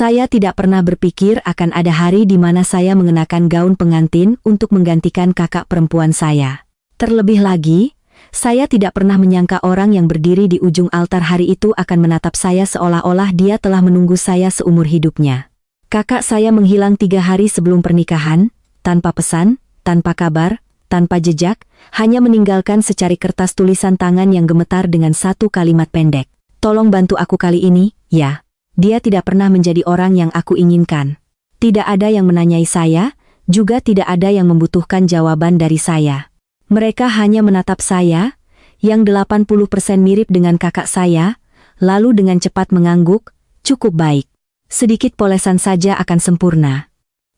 Saya tidak pernah berpikir akan ada hari di mana saya mengenakan gaun pengantin untuk menggantikan kakak perempuan saya. Terlebih lagi, saya tidak pernah menyangka orang yang berdiri di ujung altar hari itu akan menatap saya seolah-olah dia telah menunggu saya seumur hidupnya. Kakak saya menghilang 3 hari sebelum pernikahan, tanpa pesan, tanpa kabar, tanpa jejak, hanya meninggalkan secari kertas tulisan tangan yang gemetar dengan satu kalimat pendek. "Tolong bantu aku kali ini, ya." Dia tidak pernah menjadi orang yang aku inginkan. Tidak ada yang menanyai saya, juga tidak ada yang membutuhkan jawaban dari saya. Mereka hanya menatap saya, yang 80% mirip dengan kakak saya, lalu dengan cepat mengangguk, "Cukup baik. Sedikit polesan saja akan sempurna."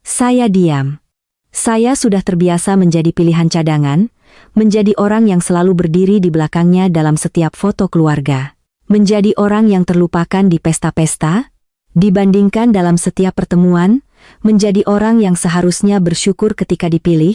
Saya diam. Saya sudah terbiasa menjadi pilihan cadangan, menjadi orang yang selalu berdiri di belakangnya dalam setiap foto keluarga. Menjadi orang yang terlupakan di pesta-pesta, dibandingkan dalam setiap pertemuan, menjadi orang yang seharusnya bersyukur ketika dipilih.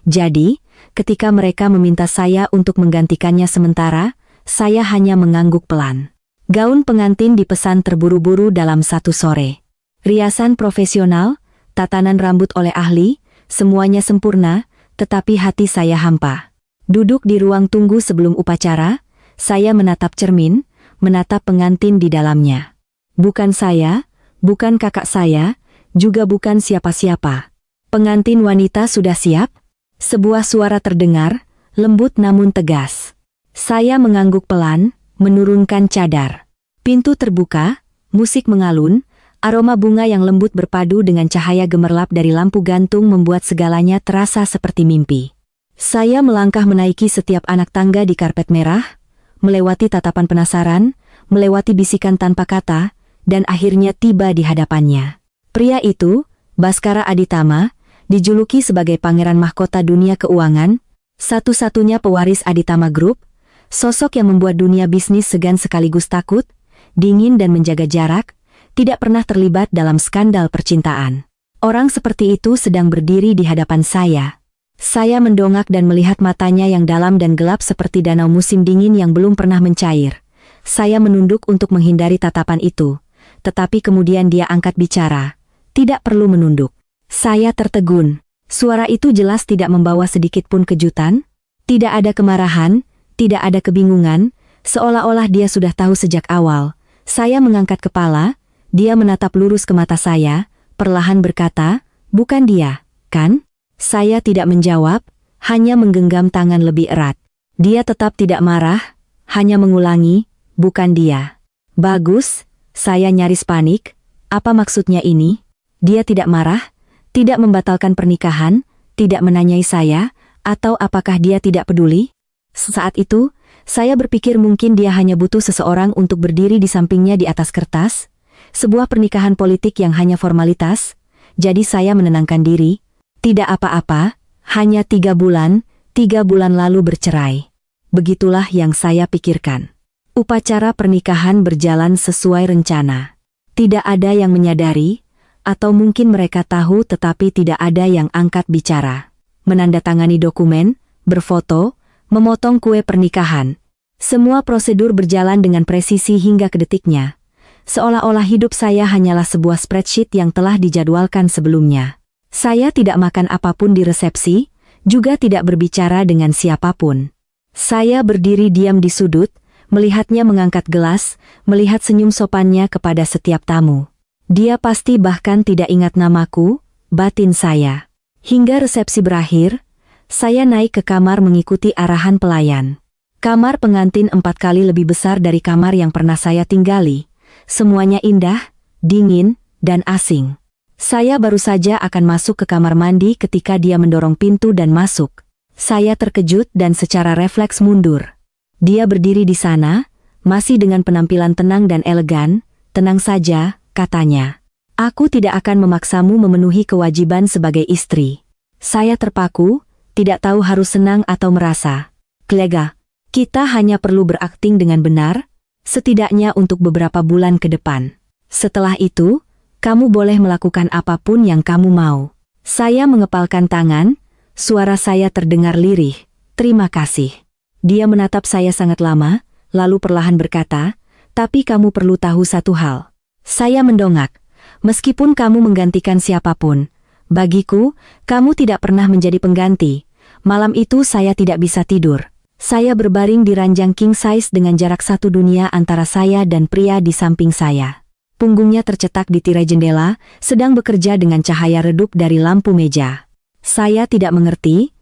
Jadi, ketika mereka meminta saya untuk menggantikannya sementara, saya hanya mengangguk pelan. Gaun pengantin dipesan terburu-buru dalam satu sore. Riasan profesional, tatanan rambut oleh ahli, semuanya sempurna, tetapi hati saya hampa. Duduk di ruang tunggu sebelum upacara, saya menatap cermin, menatap pengantin di dalamnya. Bukan saya, bukan kakak saya, juga bukan siapa-siapa. Pengantin wanita sudah siap? Sebuah suara terdengar, lembut namun tegas. Saya mengangguk pelan, menurunkan cadar. Pintu terbuka, musik mengalun, aroma bunga yang lembut berpadu dengan cahaya gemerlap dari lampu gantung membuat segalanya terasa seperti mimpi. Saya melangkah menaiki setiap anak tangga di karpet merah, melewati tatapan penasaran, melewati bisikan tanpa kata, dan akhirnya tiba di hadapannya. Pria itu, Baskara Aditama, dijuluki sebagai pangeran mahkota dunia keuangan, satu-satunya pewaris Aditama Group, sosok yang membuat dunia bisnis segan sekaligus takut, dingin dan menjaga jarak, tidak pernah terlibat dalam skandal percintaan. Orang seperti itu sedang berdiri di hadapan saya. Saya mendongak dan melihat matanya yang dalam dan gelap seperti danau musim dingin yang belum pernah mencair. Saya menunduk untuk menghindari tatapan itu. Tetapi kemudian dia angkat bicara. Tidak perlu menunduk. Saya tertegun. Suara itu jelas tidak membawa sedikit pun kejutan. Tidak ada kemarahan, tidak ada kebingungan, seolah-olah dia sudah tahu sejak awal. Saya mengangkat kepala, dia menatap lurus ke mata saya, perlahan berkata, "Bukan dia, kan?" Saya tidak menjawab, hanya menggenggam tangan lebih erat. Dia tetap tidak marah, hanya mengulangi, "Bukan dia." "Bagus," saya nyaris panik. Apa maksudnya ini? Dia tidak marah, tidak membatalkan pernikahan, tidak menanyai saya, atau apakah dia tidak peduli? Saat itu, saya berpikir mungkin dia hanya butuh seseorang untuk berdiri di sampingnya di atas kertas, sebuah pernikahan politik yang hanya formalitas. Jadi saya menenangkan diri. Tidak apa-apa, hanya 3 bulan lalu bercerai. Begitulah yang saya pikirkan. Upacara pernikahan berjalan sesuai rencana. Tidak ada yang menyadari, atau mungkin mereka tahu tetapi tidak ada yang angkat bicara. Menandatangani dokumen, berfoto, memotong kue pernikahan. Semua prosedur berjalan dengan presisi hingga ke detiknya. Seolah-olah hidup saya hanyalah sebuah spreadsheet yang telah dijadwalkan sebelumnya. Saya tidak makan apapun di resepsi, juga tidak berbicara dengan siapapun. Saya berdiri diam di sudut, melihatnya mengangkat gelas, melihat senyum sopannya kepada setiap tamu. Dia pasti bahkan tidak ingat namaku, batin saya. Hingga resepsi berakhir, saya naik ke kamar mengikuti arahan pelayan. Kamar pengantin 4 kali lebih besar dari kamar yang pernah saya tinggali. Semuanya indah, dingin, dan asing. Saya baru saja akan masuk ke kamar mandi ketika dia mendorong pintu dan masuk. Saya terkejut dan secara refleks mundur. Dia berdiri di sana, masih dengan penampilan tenang dan elegan. "Tenang saja," katanya. "Aku tidak akan memaksamu memenuhi kewajiban sebagai istri." Saya terpaku, tidak tahu harus senang atau merasa. "Klega, kita hanya perlu berakting dengan benar, setidaknya untuk beberapa bulan ke depan. Setelah itu, kamu boleh melakukan apapun yang kamu mau." Saya mengepalkan tangan, suara saya terdengar lirih, "Terima kasih." Dia menatap saya sangat lama, lalu perlahan berkata, "Tapi kamu perlu tahu satu hal." Saya mendongak. Meskipun kamu menggantikan siapapun, bagiku, kamu tidak pernah menjadi pengganti. Malam itu saya tidak bisa tidur. Saya berbaring di ranjang king size dengan jarak satu dunia antara saya dan pria di samping saya. Punggungnya tercetak di tirai jendela, sedang bekerja dengan cahaya redup dari lampu meja. Saya tidak mengerti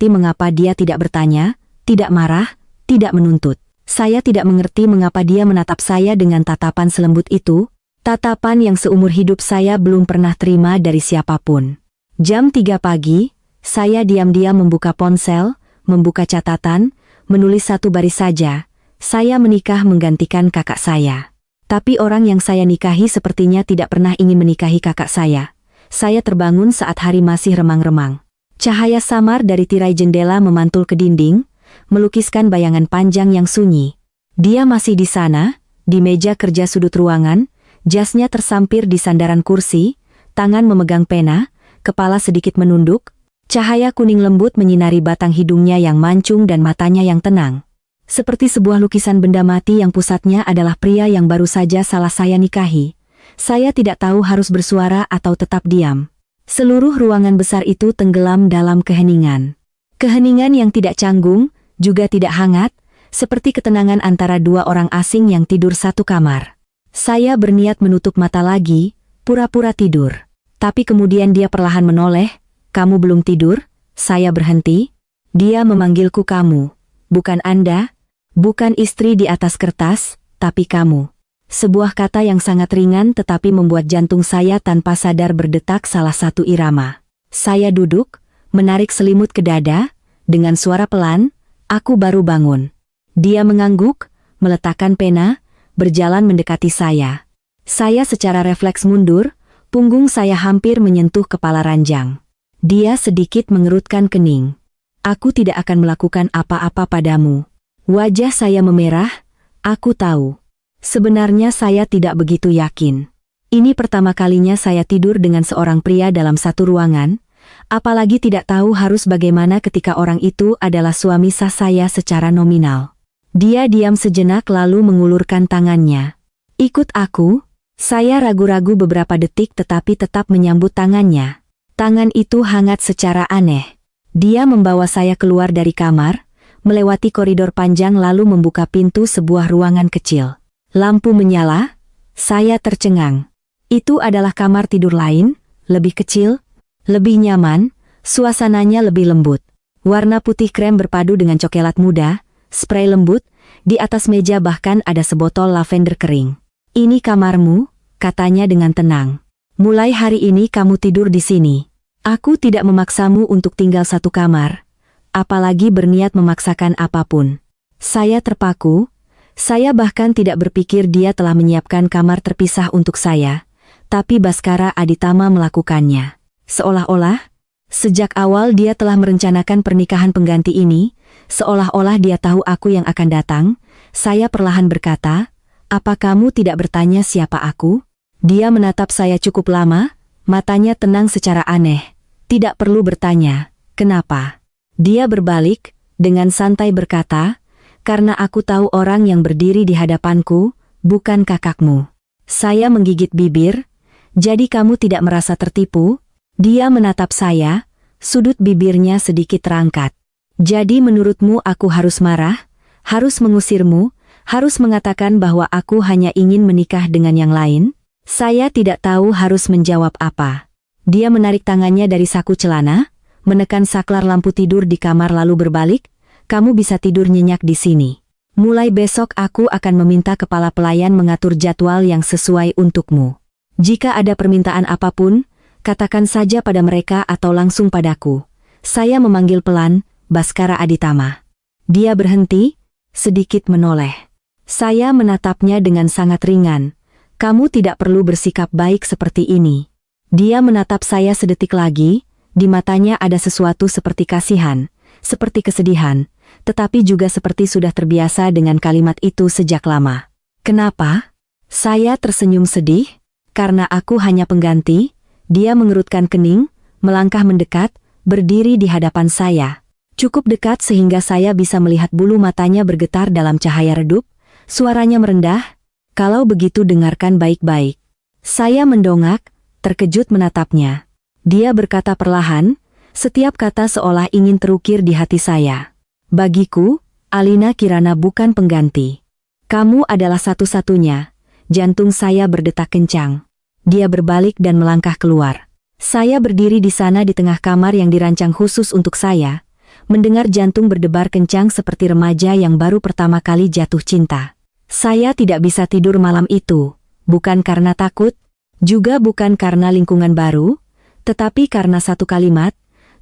mengapa dia tidak bertanya, tidak marah, tidak menuntut. Saya tidak mengerti mengapa dia menatap saya dengan tatapan selembut itu, tatapan yang seumur hidup saya belum pernah terima dari siapapun. Jam 3 pagi, saya diam-diam membuka ponsel, membuka catatan, menulis satu baris saja. Saya menikah menggantikan kakak saya. Tapi orang yang saya nikahi sepertinya tidak pernah ingin menikahi kakak saya. Saya terbangun saat hari masih remang-remang. Cahaya samar dari tirai jendela memantul ke dinding, melukiskan bayangan panjang yang sunyi. Dia masih di sana, di meja kerja sudut ruangan, jasnya tersampir di sandaran kursi, tangan memegang pena, kepala sedikit menunduk, cahaya kuning lembut menyinari batang hidungnya yang mancung dan matanya yang tenang. Seperti sebuah lukisan benda mati yang pusatnya adalah pria yang baru saja salah saya nikahi. Saya tidak tahu harus bersuara atau tetap diam. Seluruh ruangan besar itu tenggelam dalam keheningan. Keheningan yang tidak canggung, juga tidak hangat, seperti ketenangan antara dua orang asing yang tidur satu kamar. Saya berniat menutup mata lagi, pura-pura tidur. Tapi kemudian dia perlahan menoleh, "Kamu belum tidur?" Saya berhenti. Dia memanggilku kamu. Bukan Anda, bukan istri di atas kertas, tapi kamu. Sebuah kata yang sangat ringan tetapi membuat jantung saya tanpa sadar berdetak salah satu irama. Saya duduk, menarik selimut ke dada, dengan suara pelan, "Aku baru bangun." Dia mengangguk, meletakkan pena, berjalan mendekati saya. Saya secara refleks mundur, punggung saya hampir menyentuh kepala ranjang. Dia sedikit mengerutkan kening. "Aku tidak akan melakukan apa-apa padamu." Wajah saya memerah, aku tahu. Sebenarnya saya tidak begitu yakin. Ini pertama kalinya saya tidur dengan seorang pria dalam satu ruangan, apalagi tidak tahu harus bagaimana ketika orang itu adalah suami sah saya secara nominal. Dia diam sejenak lalu mengulurkan tangannya. "Ikut aku." Saya ragu-ragu beberapa detik tetapi tetap menyambut tangannya. Tangan itu hangat secara aneh. Dia membawa saya keluar dari kamar, melewati koridor panjang lalu membuka pintu sebuah ruangan kecil. Lampu menyala, saya tercengang. Itu adalah kamar tidur lain, lebih kecil, lebih nyaman, suasananya lebih lembut. Warna putih krem berpadu dengan coklat muda, spray lembut, di atas meja bahkan ada sebotol lavender kering. "Ini kamarmu," katanya dengan tenang. "Mulai hari ini kamu tidur di sini. Aku tidak memaksamu untuk tinggal satu kamar, apalagi berniat memaksakan apapun." Saya terpaku. Saya bahkan tidak berpikir dia telah menyiapkan kamar terpisah untuk saya, tapi Baskara Aditama melakukannya. Seolah-olah, sejak awal dia telah merencanakan pernikahan pengganti ini, seolah-olah dia tahu aku yang akan datang. Saya perlahan berkata, "Apa kamu tidak bertanya siapa aku?" Dia menatap saya cukup lama, matanya tenang secara aneh. "Tidak perlu bertanya, kenapa?" Dia berbalik, dengan santai berkata, "Karena aku tahu orang yang berdiri di hadapanku, bukan kakakmu." Saya menggigit bibir. "Jadi kamu tidak merasa tertipu?" Dia menatap saya, sudut bibirnya sedikit terangkat. "Jadi menurutmu aku harus marah, harus mengusirmu, harus mengatakan bahwa aku hanya ingin menikah dengan yang lain?" Saya tidak tahu harus menjawab apa. Dia menarik tangannya dari saku celana, menekan saklar lampu tidur di kamar lalu berbalik, "Kamu bisa tidur nyenyak di sini. Mulai besok aku akan meminta kepala pelayan mengatur jadwal yang sesuai untukmu. Jika ada permintaan apapun, katakan saja pada mereka atau langsung padaku." Saya memanggil pelan, "Baskara Aditama." Dia berhenti, sedikit menoleh. Saya menatapnya dengan sangat ringan. "Kamu tidak perlu bersikap baik seperti ini." Dia menatap saya sedetik lagi, di matanya ada sesuatu seperti kasihan, seperti kesedihan, tetapi juga seperti sudah terbiasa dengan kalimat itu sejak lama. "Kenapa?" Saya tersenyum sedih. "Karena aku hanya pengganti." Dia mengerutkan kening, melangkah mendekat, berdiri di hadapan saya. Cukup dekat sehingga saya bisa melihat bulu matanya bergetar dalam cahaya redup, suaranya merendah, "Kalau begitu dengarkan baik-baik. Saya mendongak, terkejut menatapnya. Dia berkata perlahan, setiap kata seolah ingin terukir di hati saya. Bagiku, Alina Kirana bukan pengganti. Kamu adalah satu-satunya. Jantung saya berdetak kencang. Dia berbalik dan melangkah keluar. Saya berdiri di sana di tengah kamar yang dirancang khusus untuk saya, mendengar jantung berdebar kencang seperti remaja yang baru pertama kali jatuh cinta. Saya tidak bisa tidur malam itu, bukan karena takut, juga bukan karena lingkungan baru, tetapi karena satu kalimat,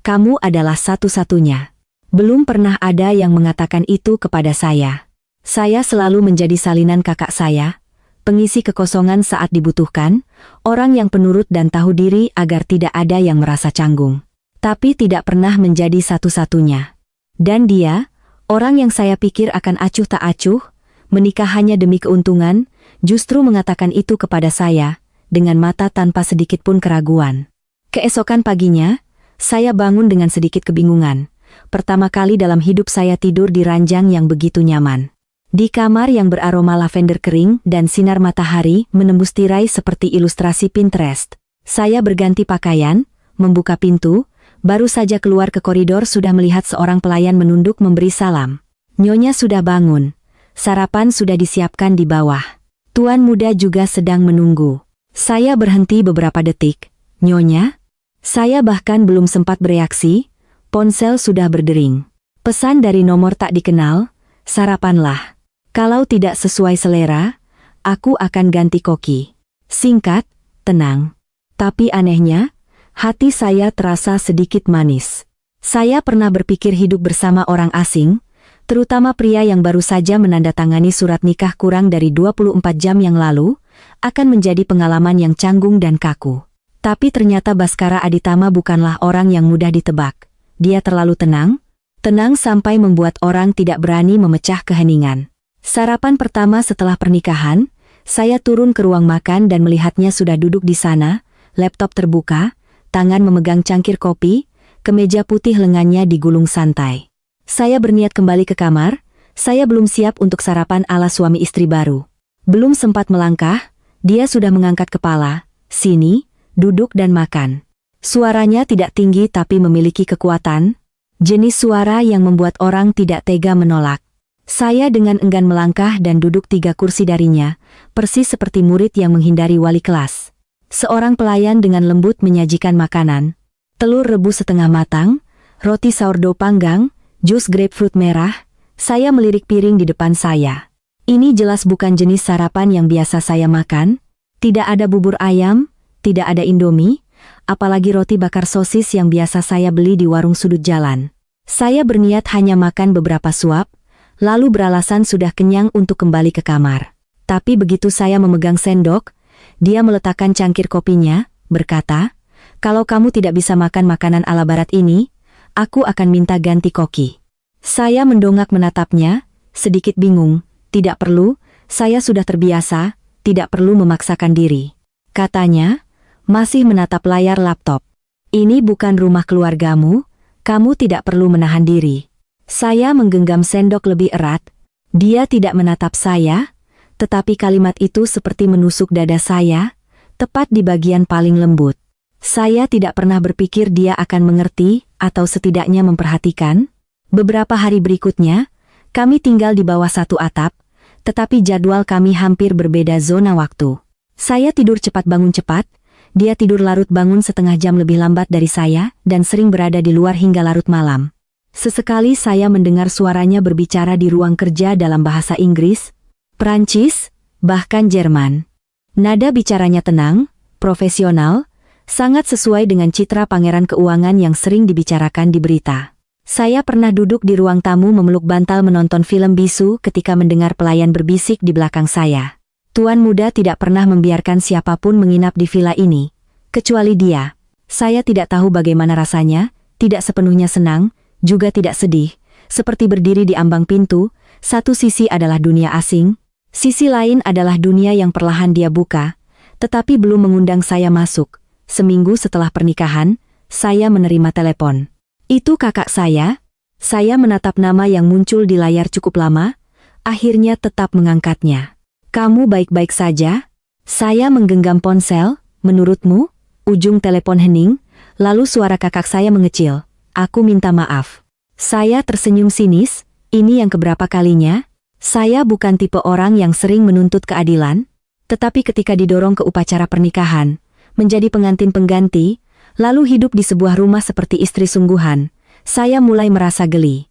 kamu adalah satu-satunya. Belum pernah ada yang mengatakan itu kepada saya. Saya selalu menjadi salinan kakak saya, pengisi kekosongan saat dibutuhkan, orang yang penurut dan tahu diri agar tidak ada yang merasa canggung. Tapi tidak pernah menjadi satu-satunya. Dan dia, orang yang saya pikir akan acuh tak acuh, menikah hanya demi keuntungan, justru mengatakan itu kepada saya, dengan mata tanpa sedikit pun keraguan. Keesokan paginya, saya bangun dengan sedikit kebingungan. Pertama kali dalam hidup saya tidur di ranjang yang begitu nyaman. Di kamar yang beraroma lavender kering dan sinar matahari menembus tirai seperti ilustrasi Pinterest. Saya berganti pakaian, membuka pintu, baru saja keluar ke koridor sudah melihat seorang pelayan menunduk memberi salam. Nyonya sudah bangun. Sarapan sudah disiapkan di bawah. Tuan muda juga sedang menunggu. Saya berhenti beberapa detik. Nyonya? Saya bahkan belum sempat bereaksi, ponsel sudah berdering. Pesan dari nomor tak dikenal, sarapanlah. Kalau tidak sesuai selera, aku akan ganti koki. Singkat, tenang. Tapi anehnya, hati saya terasa sedikit manis. Saya pernah berpikir hidup bersama orang asing, terutama pria yang baru saja menandatangani surat nikah kurang dari 24 jam yang lalu, akan menjadi pengalaman yang canggung dan kaku. Tapi ternyata Baskara Aditama bukanlah orang yang mudah ditebak. Dia terlalu tenang sampai membuat orang tidak berani memecah keheningan. Sarapan pertama setelah pernikahan, saya turun ke ruang makan dan melihatnya sudah duduk di sana, laptop terbuka, tangan memegang cangkir kopi, kemeja putih lengannya digulung santai. Saya berniat kembali ke kamar, saya belum siap untuk sarapan ala suami istri baru. Belum sempat melangkah, dia sudah mengangkat kepala, sini, duduk dan makan. Suaranya tidak tinggi tapi memiliki kekuatan, jenis suara yang membuat orang tidak tega menolak. Saya dengan enggan melangkah dan duduk 3 kursi darinya, persis seperti murid yang menghindari wali kelas. Seorang pelayan dengan lembut menyajikan makanan, telur rebus setengah matang, roti sourdough panggang, jus grapefruit merah. Saya melirik piring di depan saya. Ini jelas bukan jenis sarapan yang biasa saya makan. Tidak ada bubur ayam, tidak ada indomie, apalagi roti bakar sosis yang biasa saya beli di warung sudut jalan. Saya berniat hanya makan beberapa suap, lalu beralasan sudah kenyang untuk kembali ke kamar. Tapi begitu saya memegang sendok, dia meletakkan cangkir kopinya, berkata, kalau kamu tidak bisa makan makanan ala barat ini, aku akan minta ganti koki. Saya mendongak menatapnya, sedikit bingung. Tidak perlu, saya sudah terbiasa, tidak perlu memaksakan diri. Katanya, masih menatap layar laptop. Ini bukan rumah keluargamu, kamu tidak perlu menahan diri. Saya menggenggam sendok lebih erat. Dia tidak menatap saya, tetapi kalimat itu seperti menusuk dada saya, tepat di bagian paling lembut. Saya tidak pernah berpikir dia akan mengerti, atau setidaknya memperhatikan. Beberapa hari berikutnya, kami tinggal di bawah satu atap, tetapi jadwal kami hampir berbeda zona waktu. Saya tidur cepat bangun cepat, dia tidur larut bangun setengah jam lebih lambat dari saya, dan sering berada di luar hingga larut malam. Sesekali saya mendengar suaranya berbicara di ruang kerja dalam bahasa Inggris, Prancis, bahkan Jerman. Nada bicaranya tenang, profesional, sangat sesuai dengan citra pangeran keuangan yang sering dibicarakan di berita. Saya pernah duduk di ruang tamu memeluk bantal menonton film bisu ketika mendengar pelayan berbisik di belakang saya. Tuan muda tidak pernah membiarkan siapapun menginap di villa ini, kecuali dia. Saya tidak tahu bagaimana rasanya, tidak sepenuhnya senang, juga tidak sedih, seperti berdiri di ambang pintu. Satu sisi adalah dunia asing, sisi lain adalah dunia yang perlahan dia buka, tetapi belum mengundang saya masuk. Seminggu setelah pernikahan, saya menerima telepon. Itu kakak saya. Saya menatap nama yang muncul di layar cukup lama, akhirnya tetap mengangkatnya. Kamu baik-baik saja? Saya menggenggam ponsel, menurutmu? Ujung telepon hening, lalu suara kakak saya mengecil. Aku minta maaf. Saya tersenyum sinis, ini yang keberapa kalinya? Saya bukan tipe orang yang sering menuntut keadilan, tetapi ketika didorong ke upacara pernikahan, menjadi pengantin pengganti, lalu hidup di sebuah rumah seperti istri sungguhan, saya mulai merasa geli.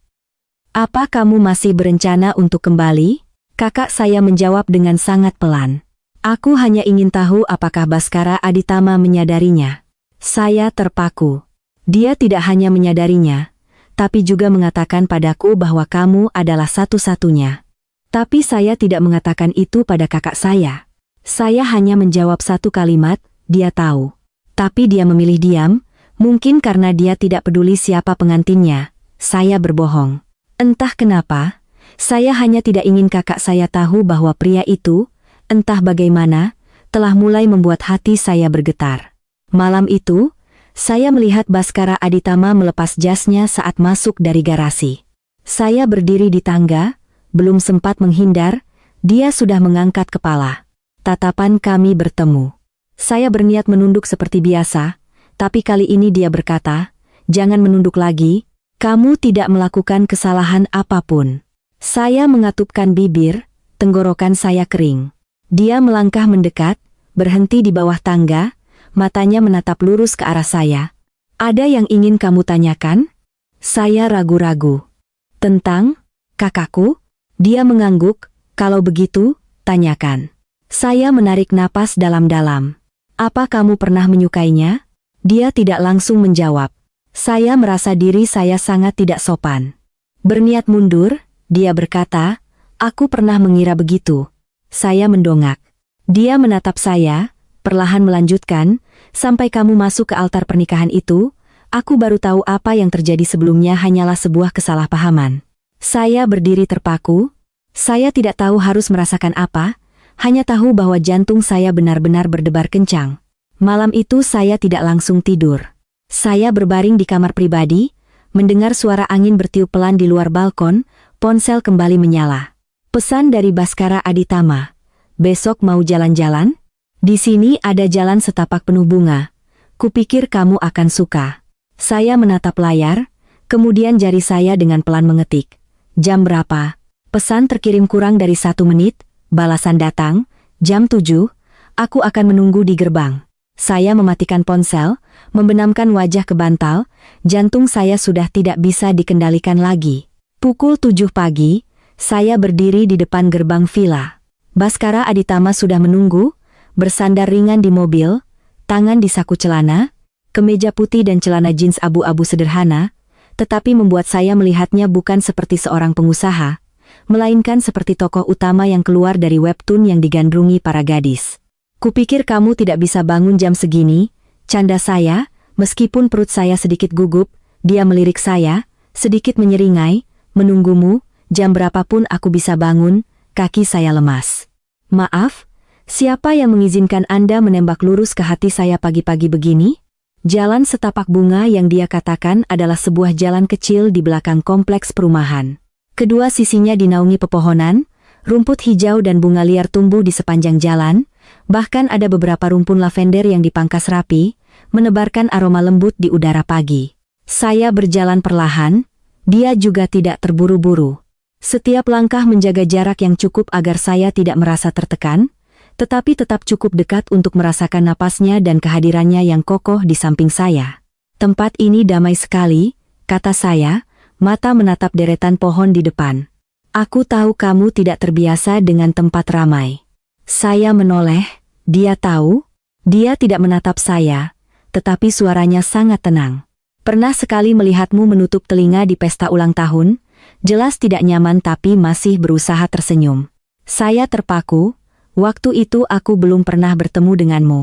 Apa kamu masih berencana untuk kembali? Kakak saya menjawab dengan sangat pelan. Aku hanya ingin tahu apakah Baskara Aditama menyadarinya. Saya terpaku. Dia tidak hanya menyadarinya, tapi juga mengatakan padaku bahwa kamu adalah satu-satunya. Tapi saya tidak mengatakan itu pada kakak saya. Saya hanya menjawab satu kalimat, dia tahu. Tapi dia memilih diam, mungkin karena dia tidak peduli siapa pengantinnya. Saya berbohong. Entah kenapa, saya hanya tidak ingin kakak saya tahu bahwa pria itu, entah bagaimana, telah mulai membuat hati saya bergetar. Malam itu, saya melihat Baskara Aditama melepas jasnya saat masuk dari garasi. Saya berdiri di tangga, belum sempat menghindar, dia sudah mengangkat kepala. Tatapan kami bertemu. Saya berniat menunduk seperti biasa, tapi kali ini dia berkata, "Jangan menunduk lagi, kamu tidak melakukan kesalahan apapun." Saya mengatupkan bibir, tenggorokan saya kering. Dia melangkah mendekat, berhenti di bawah tangga, matanya menatap lurus ke arah saya. "Ada yang ingin kamu tanyakan?" Saya ragu-ragu. "Tentang kakakku?" Dia mengangguk, "Kalau begitu, tanyakan." Saya menarik napas dalam-dalam. "Apa kamu pernah menyukainya?" Dia tidak langsung menjawab. Saya merasa diri saya sangat tidak sopan. Berniat mundur, dia berkata, "Aku pernah mengira begitu." Saya mendongak. Dia menatap saya, perlahan melanjutkan, "Sampai kamu masuk ke altar pernikahan itu, aku baru tahu apa yang terjadi sebelumnya hanyalah sebuah kesalahpahaman." Saya berdiri terpaku. Saya tidak tahu harus merasakan apa, hanya tahu bahwa jantung saya benar-benar berdebar kencang. Malam itu saya tidak langsung tidur. Saya berbaring di kamar pribadi, mendengar suara angin bertiup pelan di luar balkon, ponsel kembali menyala. Pesan dari Baskara Aditama. "Besok mau jalan-jalan? Di sini ada jalan setapak penuh bunga. Kupikir kamu akan suka." Saya menatap layar, kemudian jari saya dengan pelan mengetik. "Jam berapa?" Pesan terkirim kurang dari 1 menit, balasan datang, "Jam 7, aku akan menunggu di gerbang." Saya mematikan ponsel, membenamkan wajah ke bantal, jantung saya sudah tidak bisa dikendalikan lagi. Pukul 7 pagi, saya berdiri di depan gerbang villa. Baskara Aditama sudah menunggu, bersandar ringan di mobil, tangan di saku celana, kemeja putih dan celana jeans abu-abu sederhana, tetapi membuat saya melihatnya bukan seperti seorang pengusaha, melainkan seperti tokoh utama yang keluar dari webtoon yang digandrungi para gadis. "Kupikir kamu tidak bisa bangun jam segini," canda saya, meskipun perut saya sedikit gugup, dia melirik saya, sedikit menyeringai, "Menunggumu, jam berapapun aku bisa bangun." Kaki saya lemas. "Maaf, siapa yang mengizinkan Anda menembak lurus ke hati saya pagi-pagi begini?" Jalan setapak bunga yang dia katakan adalah sebuah jalan kecil di belakang kompleks perumahan. Kedua sisinya dinaungi pepohonan, rumput hijau dan bunga liar tumbuh di sepanjang jalan, bahkan ada beberapa rumpun lavender yang dipangkas rapi, menebarkan aroma lembut di udara pagi. Saya berjalan perlahan, dia juga tidak terburu-buru. Setiap langkah menjaga jarak yang cukup agar saya tidak merasa tertekan, tetapi tetap cukup dekat untuk merasakan napasnya dan kehadirannya yang kokoh di samping saya. "Tempat ini damai sekali," kata saya, mata menatap deretan pohon di depan. "Aku tahu kamu tidak terbiasa dengan tempat ramai." Saya menoleh, dia tahu, dia tidak menatap saya, tetapi suaranya sangat tenang. "Pernah sekali melihatmu menutup telinga di pesta ulang tahun, jelas tidak nyaman tapi masih berusaha tersenyum." Saya terpaku, "Waktu itu aku belum pernah bertemu denganmu."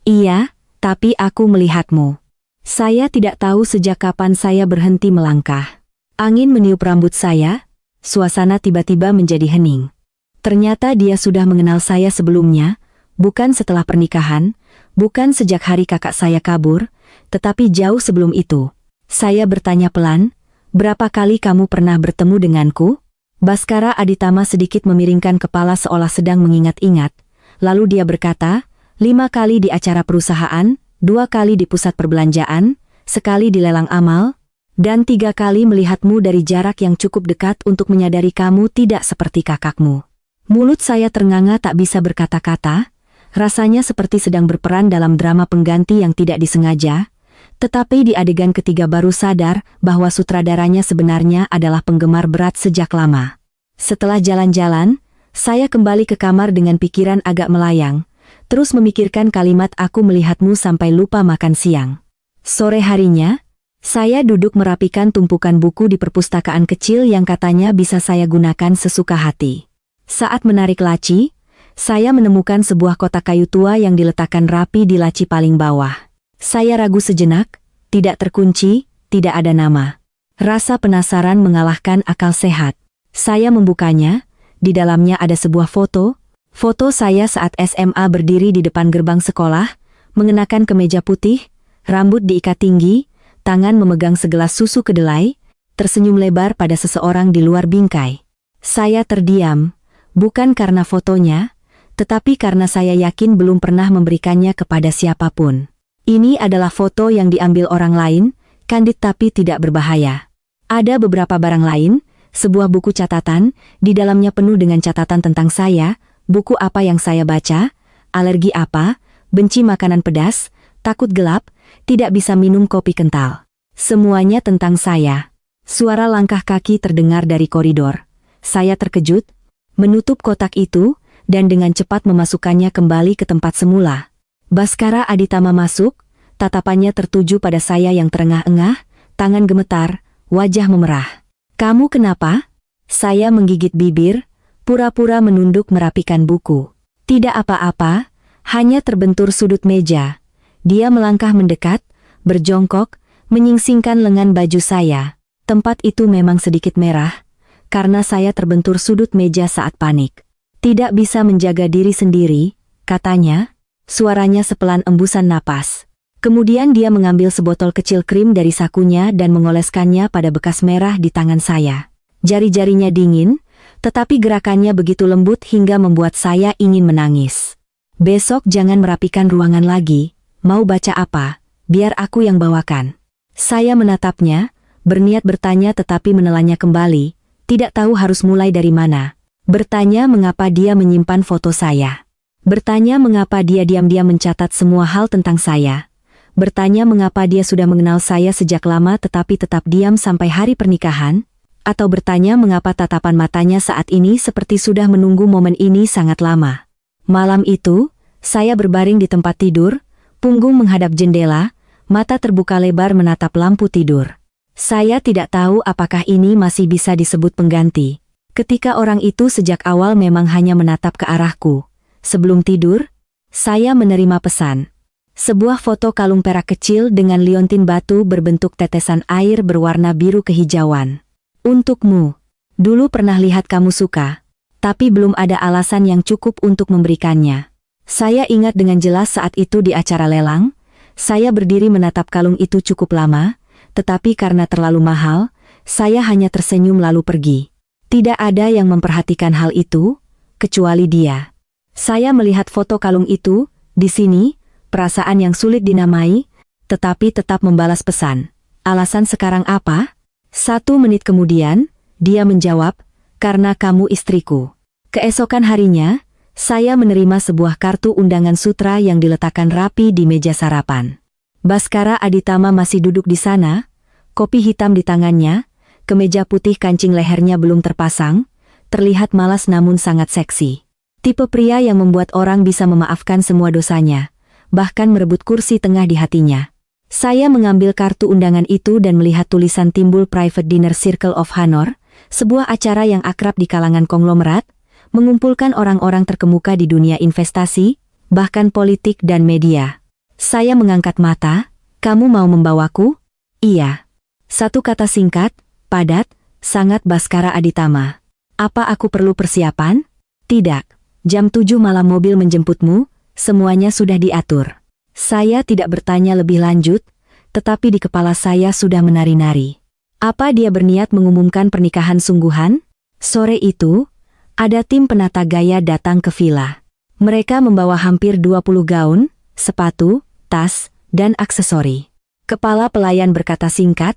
"Iya, tapi aku melihatmu." Saya tidak tahu sejak kapan saya berhenti melangkah. Angin meniup rambut saya, suasana tiba-tiba menjadi hening. Ternyata dia sudah mengenal saya sebelumnya, bukan setelah pernikahan, bukan sejak hari kakak saya kabur, tetapi jauh sebelum itu. Saya bertanya pelan, "Berapa kali kamu pernah bertemu denganku?" Baskara Aditama sedikit memiringkan kepala seolah sedang mengingat-ingat, Lalu dia berkata, 5 kali di acara perusahaan, 2 kali di pusat perbelanjaan, sekali di lelang amal, dan 3 kali melihatmu dari jarak yang cukup dekat untuk menyadari kamu tidak seperti kakakmu. Mulut saya ternganga tak bisa berkata-kata, rasanya seperti sedang berperan dalam drama pengganti yang tidak disengaja, tetapi di adegan ketiga baru sadar bahwa sutradaranya sebenarnya adalah penggemar berat sejak lama. Setelah jalan-jalan, saya kembali ke kamar dengan pikiran agak melayang, terus memikirkan kalimat aku melihatmu sampai lupa makan siang. Sore harinya, saya duduk merapikan tumpukan buku di perpustakaan kecil yang katanya bisa saya gunakan sesuka hati. Saat menarik laci, saya menemukan sebuah kotak kayu tua yang diletakkan rapi di laci paling bawah. Saya ragu sejenak, tidak terkunci, tidak ada nama. Rasa penasaran mengalahkan akal sehat. Saya membukanya, di dalamnya ada sebuah foto saya saat SMA berdiri di depan gerbang sekolah, mengenakan kemeja putih, rambut diikat tinggi, tangan memegang segelas susu kedelai, tersenyum lebar pada seseorang di luar bingkai. Saya terdiam, bukan karena fotonya, tetapi karena saya yakin belum pernah memberikannya kepada siapapun. Ini adalah foto yang diambil orang lain, kandid tapi tidak berbahaya. Ada beberapa barang lain, sebuah buku catatan, di dalamnya penuh dengan catatan tentang saya, buku apa yang saya baca, alergi apa, benci makanan pedas, takut gelap, tidak bisa minum kopi kental. Semuanya tentang saya. Suara langkah kaki terdengar dari koridor. Saya terkejut, menutup kotak itu, dan dengan cepat memasukkannya kembali ke tempat semula. Baskara Aditama masuk, tatapannya tertuju pada saya yang terengah-engah, tangan gemetar, wajah memerah. Kamu kenapa? Saya menggigit bibir, pura-pura menunduk merapikan buku. Tidak apa-apa, hanya terbentur sudut meja. Dia melangkah mendekat, berjongkok, menyingsingkan lengan baju saya. Tempat itu memang sedikit merah, karena saya terbentur sudut meja saat panik. Tidak bisa menjaga diri sendiri, katanya, suaranya sepelan embusan napas. Kemudian dia mengambil sebotol kecil krim dari sakunya dan mengoleskannya pada bekas merah di tangan saya. Jari-jarinya dingin, tetapi gerakannya begitu lembut hingga membuat saya ingin menangis. Besok jangan merapikan ruangan lagi, mau baca apa, biar aku yang bawakan. Saya menatapnya, berniat bertanya tetapi menelannya kembali, tidak tahu harus mulai dari mana. Bertanya mengapa dia menyimpan foto saya. Bertanya mengapa dia diam-diam mencatat semua hal tentang saya. Bertanya mengapa dia sudah mengenal saya sejak lama tetapi tetap diam sampai hari pernikahan. Atau bertanya mengapa tatapan matanya saat ini seperti sudah menunggu momen ini sangat lama. Malam itu, saya berbaring di tempat tidur, punggung menghadap jendela, mata terbuka lebar menatap lampu tidur. Saya tidak tahu apakah ini masih bisa disebut pengganti. Ketika orang itu sejak awal memang hanya menatap ke arahku. Sebelum tidur, saya menerima pesan. Sebuah foto kalung perak kecil dengan liontin batu berbentuk tetesan air berwarna biru kehijauan. Untukmu. Dulu pernah lihat kamu suka, tapi belum ada alasan yang cukup untuk memberikannya. Saya ingat dengan jelas saat itu di acara lelang, saya berdiri menatap kalung itu cukup lama, tetapi karena terlalu mahal, saya hanya tersenyum lalu pergi. Tidak ada yang memperhatikan hal itu, kecuali dia. Saya melihat foto kalung itu, di sini, perasaan yang sulit dinamai, tetapi tetap membalas pesan. Alasan sekarang apa? 1 menit kemudian, dia menjawab, karena kamu istriku. Keesokan harinya, saya menerima sebuah kartu undangan sutra yang diletakkan rapi di meja sarapan. Baskara Aditama masih duduk di sana, kopi hitam di tangannya, kemeja putih kancing lehernya belum terpasang, terlihat malas namun sangat seksi. Tipe pria yang membuat orang bisa memaafkan semua dosanya, bahkan merebut kursi tengah di hatinya. Saya mengambil kartu undangan itu dan melihat tulisan timbul Private Dinner Circle of Honor, sebuah acara yang akrab di kalangan konglomerat, mengumpulkan orang-orang terkemuka di dunia investasi, bahkan politik dan media. Saya mengangkat mata, kamu mau membawaku? Iya. 1 kata singkat, padat, sangat Baskara Aditama. Apa aku perlu persiapan? Tidak. Jam 7 malam mobil menjemputmu, semuanya sudah diatur. Saya tidak bertanya lebih lanjut, tetapi di kepala saya sudah menari-nari. Apa dia berniat mengumumkan pernikahan sungguhan? Sore itu, ada tim penata gaya datang ke villa. Mereka membawa hampir 20 gaun, sepatu, tas, dan aksesori. Kepala pelayan berkata singkat,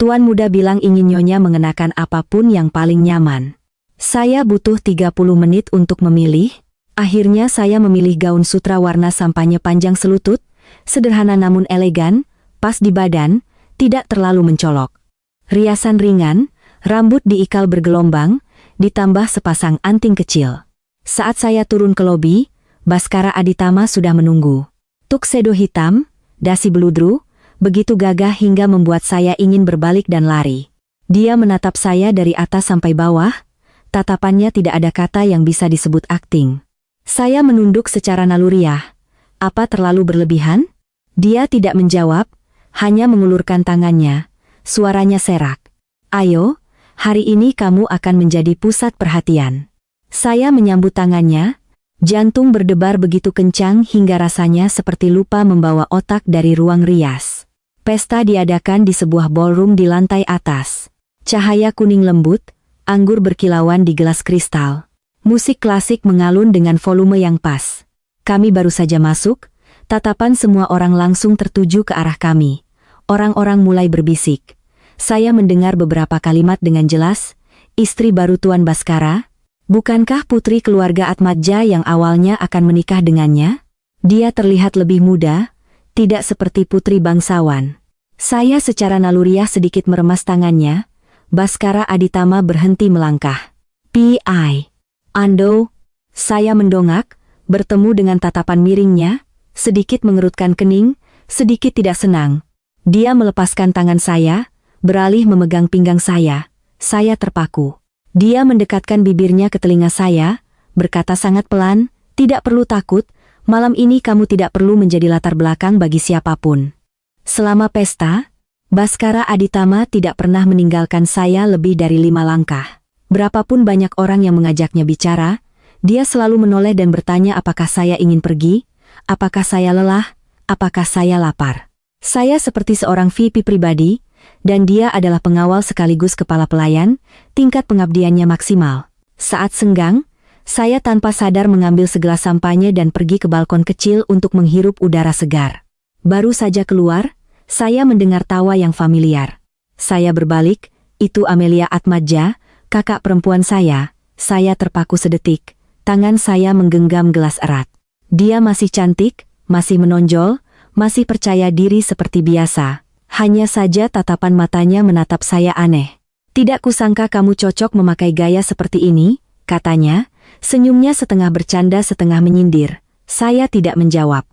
"Tuan muda bilang ingin nyonya mengenakan apapun yang paling nyaman." Saya butuh 30 menit untuk memilih. Akhirnya saya memilih gaun sutra warna sampanye panjang selutut, sederhana namun elegan, pas di badan, tidak terlalu mencolok. Riasan ringan, rambut diikal bergelombang, ditambah sepasang anting kecil. Saat saya turun ke lobi, Baskara Aditama sudah menunggu. Tuxedo hitam, dasi beludru, begitu gagah hingga membuat saya ingin berbalik dan lari. Dia menatap saya dari atas sampai bawah, tatapannya tidak ada kata yang bisa disebut akting. Saya menunduk secara naluriah. Apa terlalu berlebihan? Dia tidak menjawab, hanya mengulurkan tangannya. Suaranya serak. "Ayo, hari ini kamu akan menjadi pusat perhatian." Saya menyambut tangannya, jantung berdebar begitu kencang hingga rasanya seperti lupa membawa otak dari ruang rias. Pesta diadakan di sebuah ballroom di lantai atas. Cahaya kuning lembut, anggur berkilauan di gelas kristal. Musik klasik mengalun dengan volume yang pas. Kami baru saja masuk, tatapan semua orang langsung tertuju ke arah kami. Orang-orang mulai berbisik. Saya mendengar beberapa kalimat dengan jelas, "Istri baru Tuan Baskara? Bukankah putri keluarga Atmadja yang awalnya akan menikah dengannya? Dia terlihat lebih muda, tidak seperti putri bangsawan." Saya secara naluriah sedikit meremas tangannya. Baskara Aditama berhenti melangkah. "P.I. Ando." Saya mendongak, bertemu dengan tatapan miringnya, sedikit mengerutkan kening, sedikit tidak senang. Dia melepaskan tangan saya, beralih memegang pinggang saya. Saya terpaku. Dia mendekatkan bibirnya ke telinga saya, berkata sangat pelan, "Tidak perlu takut, malam ini kamu tidak perlu menjadi latar belakang bagi siapapun." Selama pesta, Baskara Aditama tidak pernah meninggalkan saya lebih dari 5 langkah. Berapapun banyak orang yang mengajaknya bicara, dia selalu menoleh dan bertanya apakah saya ingin pergi, apakah saya lelah, apakah saya lapar. Saya seperti seorang VIP pribadi, dan dia adalah pengawal sekaligus kepala pelayan, tingkat pengabdiannya maksimal. Saat senggang, saya tanpa sadar mengambil segelas sampanye dan pergi ke balkon kecil untuk menghirup udara segar. Baru saja keluar, saya mendengar tawa yang familiar. Saya berbalik, itu Amelia Atmadja, kakak perempuan saya. Saya terpaku sedetik, tangan saya menggenggam gelas erat. Dia masih cantik, masih menonjol, masih percaya diri seperti biasa. Hanya saja tatapan matanya menatap saya aneh. "Tidak kusangka kamu cocok memakai gaya seperti ini," katanya, senyumnya setengah bercanda setengah menyindir. Saya tidak menjawab.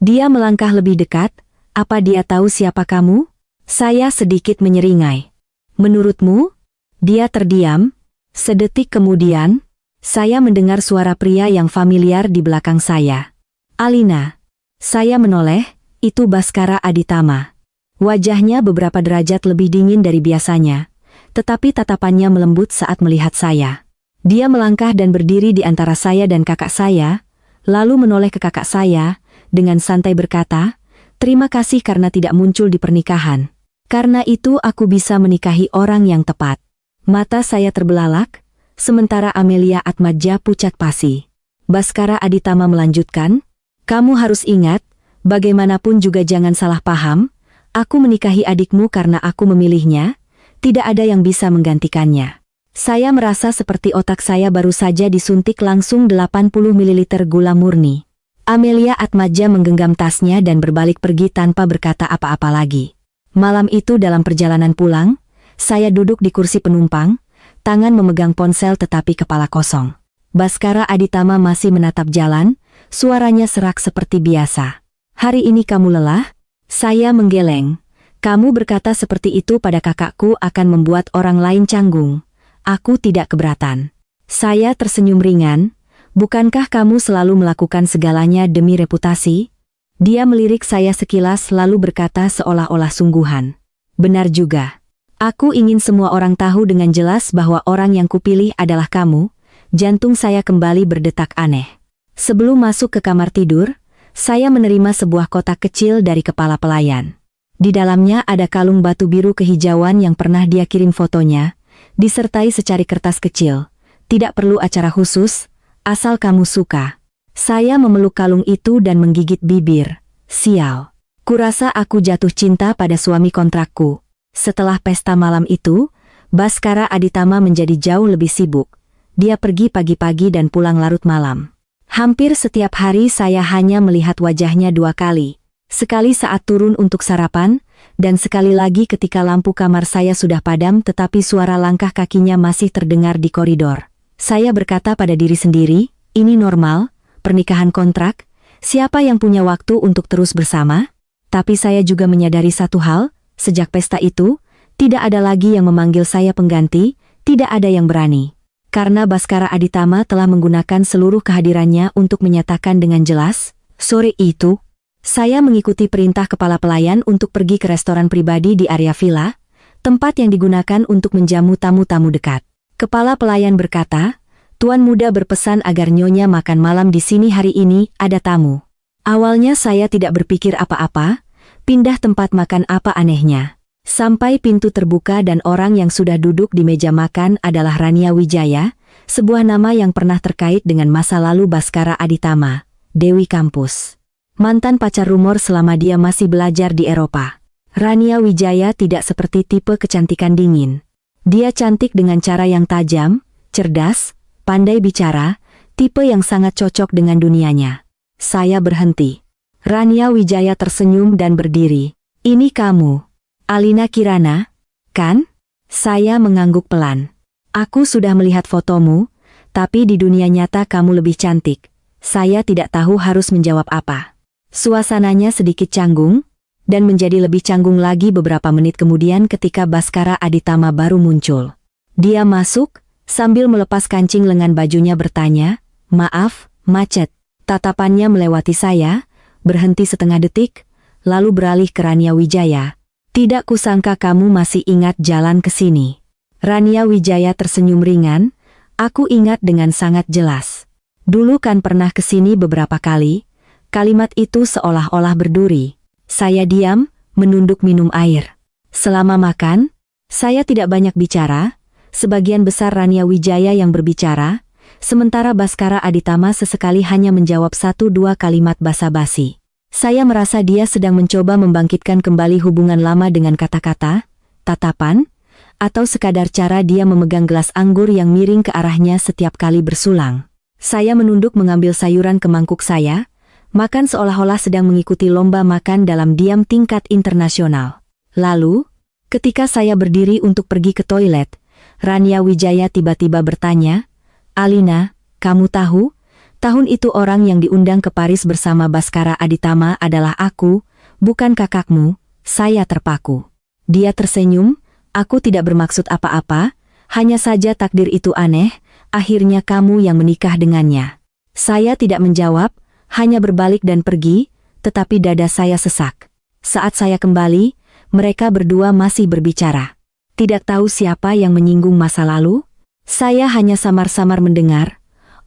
Dia melangkah lebih dekat. "Apa dia tahu siapa kamu?" Saya sedikit menyeringai. "Menurutmu?" Dia terdiam. Sedetik kemudian, saya mendengar suara pria yang familiar di belakang saya. "Alina." Saya menoleh, itu Baskara Aditama. Wajahnya beberapa derajat lebih dingin dari biasanya, tetapi tatapannya melembut saat melihat saya. Dia melangkah dan berdiri di antara saya dan kakak saya, lalu menoleh ke kakak saya, dengan santai berkata, "Terima kasih karena tidak muncul di pernikahan. Karena itu aku bisa menikahi orang yang tepat." Mata saya terbelalak, sementara Amelia Atmadja pucat pasi. Baskara Aditama melanjutkan, "Kamu harus ingat, bagaimanapun juga jangan salah paham, aku menikahi adikmu karena aku memilihnya, tidak ada yang bisa menggantikannya." Saya merasa seperti otak saya baru saja disuntik langsung 80 ml gula murni. Amelia Atmadja menggenggam tasnya dan berbalik pergi tanpa berkata apa-apa lagi. Malam itu dalam perjalanan pulang, saya duduk di kursi penumpang, tangan memegang ponsel tetapi kepala kosong. Baskara Aditama masih menatap jalan, suaranya serak seperti biasa. "Hari ini kamu lelah?" Saya menggeleng. "Kamu berkata seperti itu pada kakakku akan membuat orang lain canggung. Aku tidak keberatan." Saya tersenyum ringan. "Bukankah kamu selalu melakukan segalanya demi reputasi?" Dia melirik saya sekilas lalu berkata seolah-olah sungguhan. "Benar juga. Aku ingin semua orang tahu dengan jelas bahwa orang yang kupilih adalah kamu." Jantung saya kembali berdetak aneh. Sebelum masuk ke kamar tidur, saya menerima sebuah kotak kecil dari kepala pelayan. Di dalamnya ada kalung batu biru kehijauan yang pernah dia kirim fotonya, disertai secari kertas kecil. "Tidak perlu acara khusus, asal kamu suka." Saya memeluk kalung itu dan menggigit bibir. Sial. Kurasa aku jatuh cinta pada suami kontrakku. Setelah pesta malam itu, Baskara Aditama menjadi jauh lebih sibuk. Dia pergi pagi-pagi dan pulang larut malam. Hampir setiap hari saya hanya melihat wajahnya 2 kali. Sekali saat turun untuk sarapan, dan sekali lagi ketika lampu kamar saya sudah padam tetapi suara langkah kakinya masih terdengar di koridor. Saya berkata pada diri sendiri, ini normal, pernikahan kontrak, siapa yang punya waktu untuk terus bersama? Tapi saya juga menyadari satu hal, sejak pesta itu, tidak ada lagi yang memanggil saya pengganti, tidak ada yang berani. Karena Baskara Aditama telah menggunakan seluruh kehadirannya untuk menyatakan dengan jelas, sore itu, saya mengikuti perintah kepala pelayan untuk pergi ke restoran pribadi di area villa, tempat yang digunakan untuk menjamu tamu-tamu dekat. Kepala pelayan berkata, Tuan muda berpesan agar Nyonya makan malam di sini hari ini, ada tamu. Awalnya saya tidak berpikir apa-apa, pindah tempat makan apa anehnya. Sampai pintu terbuka dan orang yang sudah duduk di meja makan adalah Rania Wijaya, sebuah nama yang pernah terkait dengan masa lalu Baskara Aditama, Dewi Kampus. Mantan pacar rumor selama dia masih belajar di Eropa. Rania Wijaya tidak seperti tipe kecantikan dingin. Dia cantik dengan cara yang tajam, cerdas, pandai bicara, tipe yang sangat cocok dengan dunianya. Saya berhenti. Rania Wijaya tersenyum dan berdiri. Ini kamu, Alina Kirana, kan? Saya mengangguk pelan. Aku sudah melihat fotomu, tapi di dunia nyata kamu lebih cantik. Saya tidak tahu harus menjawab apa. Suasananya sedikit canggung, dan menjadi lebih canggung lagi beberapa menit kemudian ketika Baskara Aditama baru muncul. Dia masuk, sambil melepas kancing lengan bajunya bertanya, maaf, macet. Tatapannya melewati saya, berhenti setengah detik, lalu beralih ke Rania Wijaya. Tidak kusangka kamu masih ingat jalan ke sini. Rania Wijaya tersenyum ringan, aku ingat dengan sangat jelas. Dulu kan pernah ke sini beberapa kali. Kalimat itu seolah-olah berduri. Saya diam, menunduk minum air. Selama makan, saya tidak banyak bicara, sebagian besar Rania Wijaya yang berbicara, sementara Baskara Aditama sesekali hanya menjawab 1-2 kalimat basa-basi. Saya merasa dia sedang mencoba membangkitkan kembali hubungan lama dengan kata-kata, tatapan, atau sekadar cara dia memegang gelas anggur yang miring ke arahnya setiap kali bersulang. Saya menunduk mengambil sayuran ke mangkuk saya, makan seolah-olah sedang mengikuti lomba makan dalam diam tingkat internasional. Lalu, ketika saya berdiri untuk pergi ke toilet, Rania Wijaya tiba-tiba bertanya, Alina, kamu tahu? Tahun itu orang yang diundang ke Paris bersama Baskara Aditama adalah aku, bukan kakakmu. Saya terpaku. Dia tersenyum, aku tidak bermaksud apa-apa, hanya saja takdir itu aneh, akhirnya kamu yang menikah dengannya. Saya tidak menjawab, hanya berbalik dan pergi, tetapi dada saya sesak. Saat saya kembali, mereka berdua masih berbicara. Tidak tahu siapa yang menyinggung masa lalu? Saya hanya samar-samar mendengar.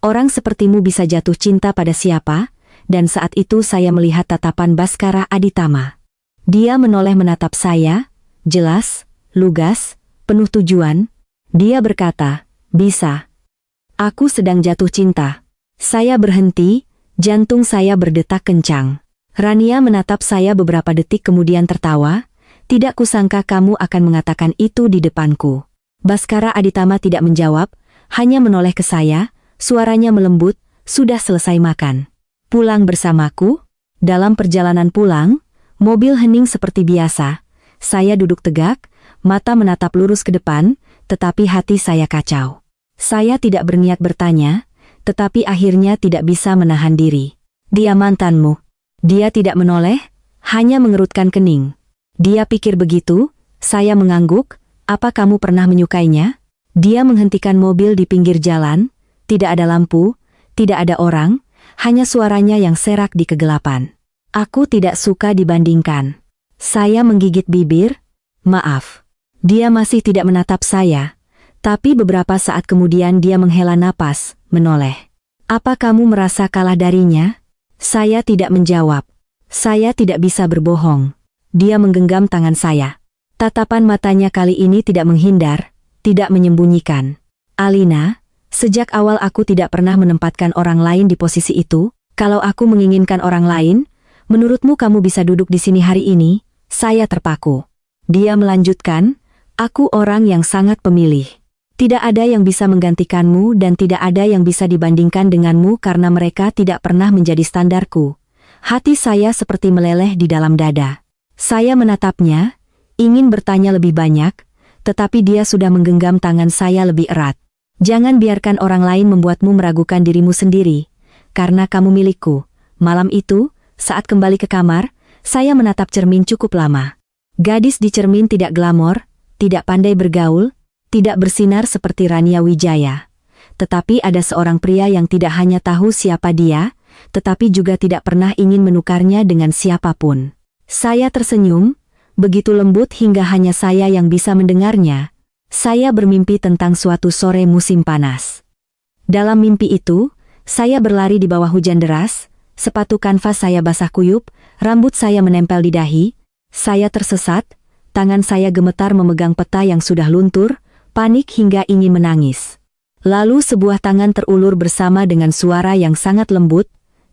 Orang sepertimu bisa jatuh cinta pada siapa? Dan saat itu saya melihat tatapan Baskara Aditama. Dia menoleh menatap saya, jelas, lugas, penuh tujuan. Dia berkata, bisa. Aku sedang jatuh cinta. Saya berhenti, jantung saya berdetak kencang. Rania menatap saya beberapa detik kemudian tertawa, tidak kusangka kamu akan mengatakan itu di depanku. Baskara Aditama tidak menjawab, hanya menoleh ke saya. Suaranya melembut, sudah selesai makan. Pulang bersamaku? Dalam perjalanan pulang, mobil hening seperti biasa. Saya duduk tegak, mata menatap lurus ke depan, tetapi hati saya kacau. Saya tidak berniat bertanya, tetapi akhirnya tidak bisa menahan diri. Dia mantanmu? Dia tidak menoleh, hanya mengerutkan kening. Dia pikir begitu, saya mengangguk, apa kamu pernah menyukainya? Dia menghentikan mobil di pinggir jalan. Tidak ada lampu, tidak ada orang, hanya suaranya yang serak di kegelapan. Aku tidak suka dibandingkan. Saya menggigit bibir, maaf. Dia masih tidak menatap saya, tapi beberapa saat kemudian dia menghela napas, menoleh. Apa kamu merasa kalah darinya? Saya tidak menjawab. Saya tidak bisa berbohong. Dia menggenggam tangan saya. Tatapan matanya kali ini tidak menghindar, tidak menyembunyikan. Alina, sejak awal aku tidak pernah menempatkan orang lain di posisi itu, Kalau aku menginginkan orang lain, menurutmu kamu bisa duduk di sini hari ini? Saya terpaku. Dia melanjutkan, aku orang yang sangat pemilih. Tidak ada yang bisa menggantikanmu dan tidak ada yang bisa dibandingkan denganmu karena mereka tidak pernah menjadi standarku. Hati saya seperti meleleh di dalam dada. Saya menatapnya, ingin bertanya lebih banyak, tetapi dia sudah menggenggam tangan saya lebih erat. Jangan biarkan orang lain membuatmu meragukan dirimu sendiri, karena kamu milikku. Malam itu, saat kembali ke kamar, saya menatap cermin cukup lama. Gadis di cermin tidak glamor, tidak pandai bergaul, tidak bersinar seperti Rania Wijaya. Tetapi ada seorang pria yang tidak hanya tahu siapa dia, tetapi juga tidak pernah ingin menukarnya dengan siapapun. Saya tersenyum, begitu lembut hingga hanya saya yang bisa mendengarnya. Saya bermimpi tentang suatu sore musim panas. Dalam mimpi itu, saya berlari di bawah hujan deras, sepatu kanvas saya basah kuyup, rambut saya menempel di dahi, saya tersesat, tangan saya gemetar memegang peta yang sudah luntur, panik hingga ingin menangis. Lalu sebuah tangan terulur bersama dengan suara yang sangat lembut,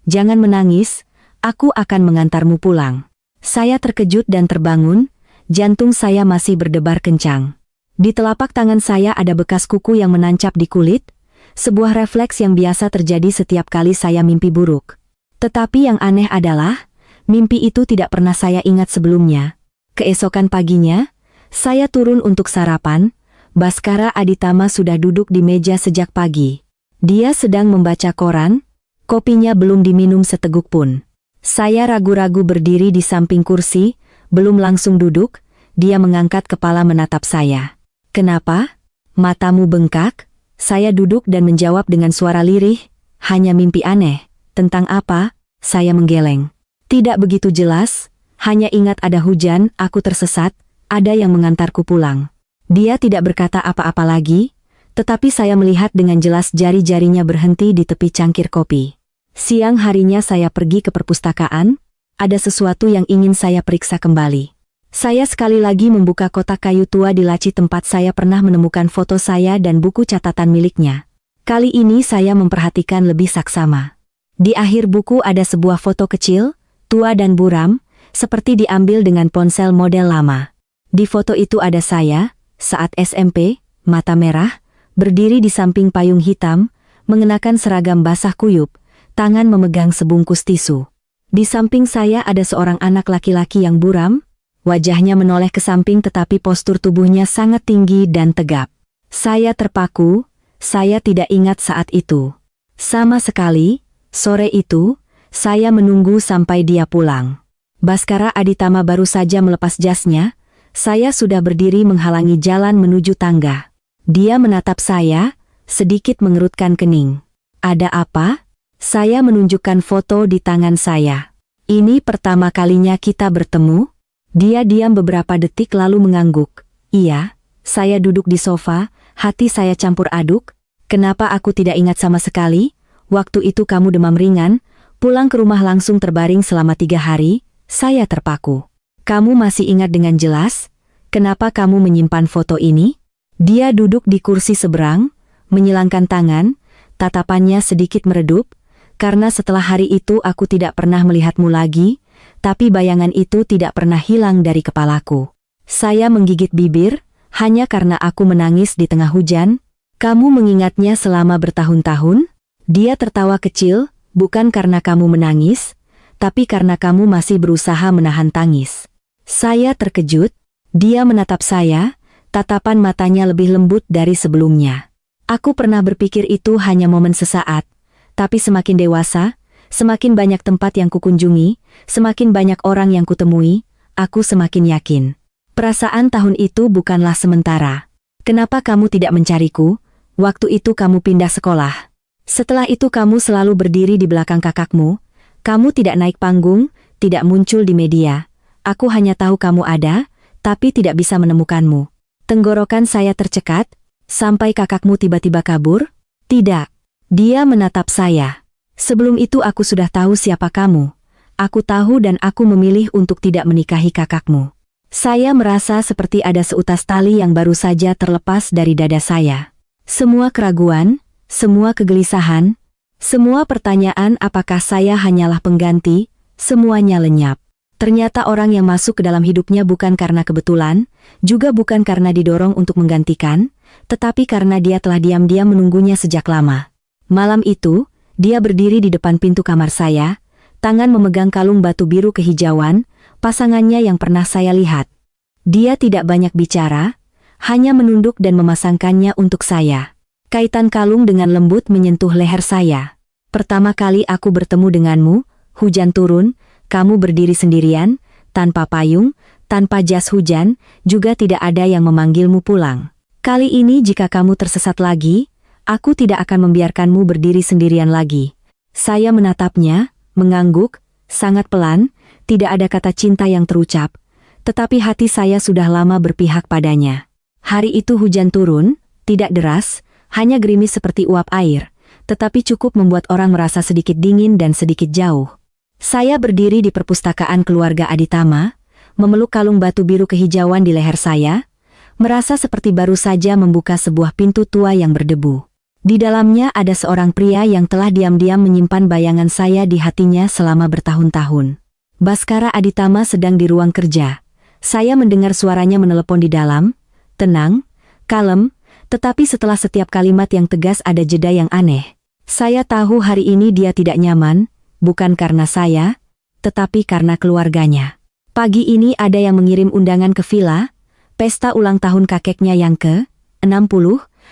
"Jangan menangis, aku akan mengantarmu pulang." Saya terkejut dan terbangun, jantung saya masih berdebar kencang. Di telapak tangan saya ada bekas kuku yang menancap di kulit, sebuah refleks yang biasa terjadi setiap kali saya mimpi buruk. Tetapi yang aneh adalah, mimpi itu tidak pernah saya ingat sebelumnya. Keesokan paginya, saya turun untuk sarapan. Baskara Aditama sudah duduk di meja sejak pagi. Dia sedang membaca koran, kopinya belum diminum seteguk pun. Saya ragu-ragu berdiri di samping kursi, belum langsung duduk, dia mengangkat kepala menatap saya. "Kenapa? Matamu bengkak?" Saya duduk dan menjawab dengan suara lirih, "Hanya mimpi aneh." "Tentang apa?" Saya menggeleng. "Tidak begitu jelas, hanya ingat ada hujan, aku tersesat, ada yang mengantarku pulang." Dia tidak berkata apa-apa lagi, tetapi saya melihat dengan jelas jari-jarinya berhenti di tepi cangkir kopi. Siang harinya saya pergi ke perpustakaan, ada sesuatu yang ingin saya periksa kembali. Saya sekali lagi membuka kotak kayu tua di laci tempat saya pernah menemukan foto saya dan buku catatan miliknya. Kali ini saya memperhatikan lebih saksama. Di akhir buku ada sebuah foto kecil, tua dan buram, seperti diambil dengan ponsel model lama. Di foto itu ada saya, saat SMP, mata merah, berdiri di samping payung hitam, mengenakan seragam basah kuyup, tangan memegang sebungkus tisu. Di samping saya ada seorang anak laki-laki yang buram, wajahnya menoleh ke samping tetapi postur tubuhnya sangat tinggi dan tegap. Saya terpaku, saya tidak ingat saat itu. Sama sekali, sore itu, saya menunggu sampai dia pulang. Baskara Aditama baru saja melepas jasnya, saya sudah berdiri menghalangi jalan menuju tangga. Dia menatap saya, sedikit mengerutkan kening. "Ada apa?" Saya menunjukkan foto di tangan saya. "Ini pertama kalinya kita bertemu?" Dia diam beberapa detik lalu mengangguk. "Iya." Saya duduk di sofa, hati saya campur aduk. "Kenapa aku tidak ingat sama sekali? Waktu itu kamu demam ringan, pulang ke rumah langsung terbaring selama 3 hari, saya terpaku. Kamu masih ingat dengan jelas? Kenapa kamu menyimpan foto ini?" Dia duduk di kursi seberang, menyilangkan tangan, tatapannya sedikit meredup, "Karena setelah hari itu aku tidak pernah melihatmu lagi, tapi bayangan itu tidak pernah hilang dari kepalaku." Saya menggigit bibir, "Hanya karena aku menangis di tengah hujan? Kamu mengingatnya selama bertahun-tahun?" Dia tertawa kecil, "Bukan karena kamu menangis, tapi karena kamu masih berusaha menahan tangis." Saya terkejut, dia menatap saya, tatapan matanya lebih lembut dari sebelumnya. Aku pernah berpikir itu hanya momen sesaat, tapi semakin dewasa, semakin banyak tempat yang kukunjungi, semakin banyak orang yang kutemui, aku semakin yakin. Perasaan tahun itu bukanlah sementara. Kenapa kamu tidak mencariku? Waktu itu kamu pindah sekolah. Setelah itu kamu selalu berdiri di belakang kakakmu, kamu tidak naik panggung, tidak muncul di media. Aku hanya tahu kamu ada, tapi tidak bisa menemukanmu. Tenggorokan saya tercekat, sampai kakakmu tiba-tiba kabur? Tidak. Dia menatap saya. Sebelum itu aku sudah tahu siapa kamu. Aku tahu dan aku memilih untuk tidak menikahi kakakmu. Saya merasa seperti ada seutas tali yang baru saja terlepas dari dada saya. Semua keraguan, semua kegelisahan, Semua pertanyaan apakah saya hanyalah pengganti, semuanya lenyap. Ternyata orang yang masuk ke dalam hidupnya bukan karena kebetulan, juga bukan karena didorong untuk menggantikan, tetapi karena dia telah diam-diam menunggunya sejak lama. Malam itu, dia berdiri di depan pintu kamar saya, tangan memegang kalung batu biru kehijauan, pasangannya yang pernah saya lihat. Dia tidak banyak bicara, hanya menunduk dan memasangkannya untuk saya. Kaitan kalung dengan lembut menyentuh leher saya. Pertama kali aku bertemu denganmu, hujan turun, kamu berdiri sendirian, tanpa payung, tanpa jas hujan, juga tidak ada yang memanggilmu pulang. Kali ini jika kamu tersesat lagi, aku tidak akan membiarkanmu berdiri sendirian lagi. Saya menatapnya, mengangguk, sangat pelan, tidak ada kata cinta yang terucap, tetapi hati saya sudah lama berpihak padanya. Hari itu hujan turun, tidak deras, hanya gerimis seperti uap air, tetapi cukup membuat orang merasa sedikit dingin dan sedikit jauh. Saya berdiri di perpustakaan keluarga Aditama, memeluk kalung batu biru kehijauan di leher saya, merasa seperti baru saja membuka sebuah pintu tua yang berdebu. Di dalamnya ada seorang pria yang telah diam-diam menyimpan bayangan saya di hatinya selama bertahun-tahun. Baskara Aditama sedang di ruang kerja. Saya mendengar suaranya menelepon di dalam, tenang, kalem, tetapi setelah setiap kalimat yang tegas ada jeda yang aneh. Saya tahu hari ini dia tidak nyaman, bukan karena saya, tetapi karena keluarganya. Pagi ini ada yang mengirim undangan ke villa, pesta ulang tahun kakeknya yang ke-60,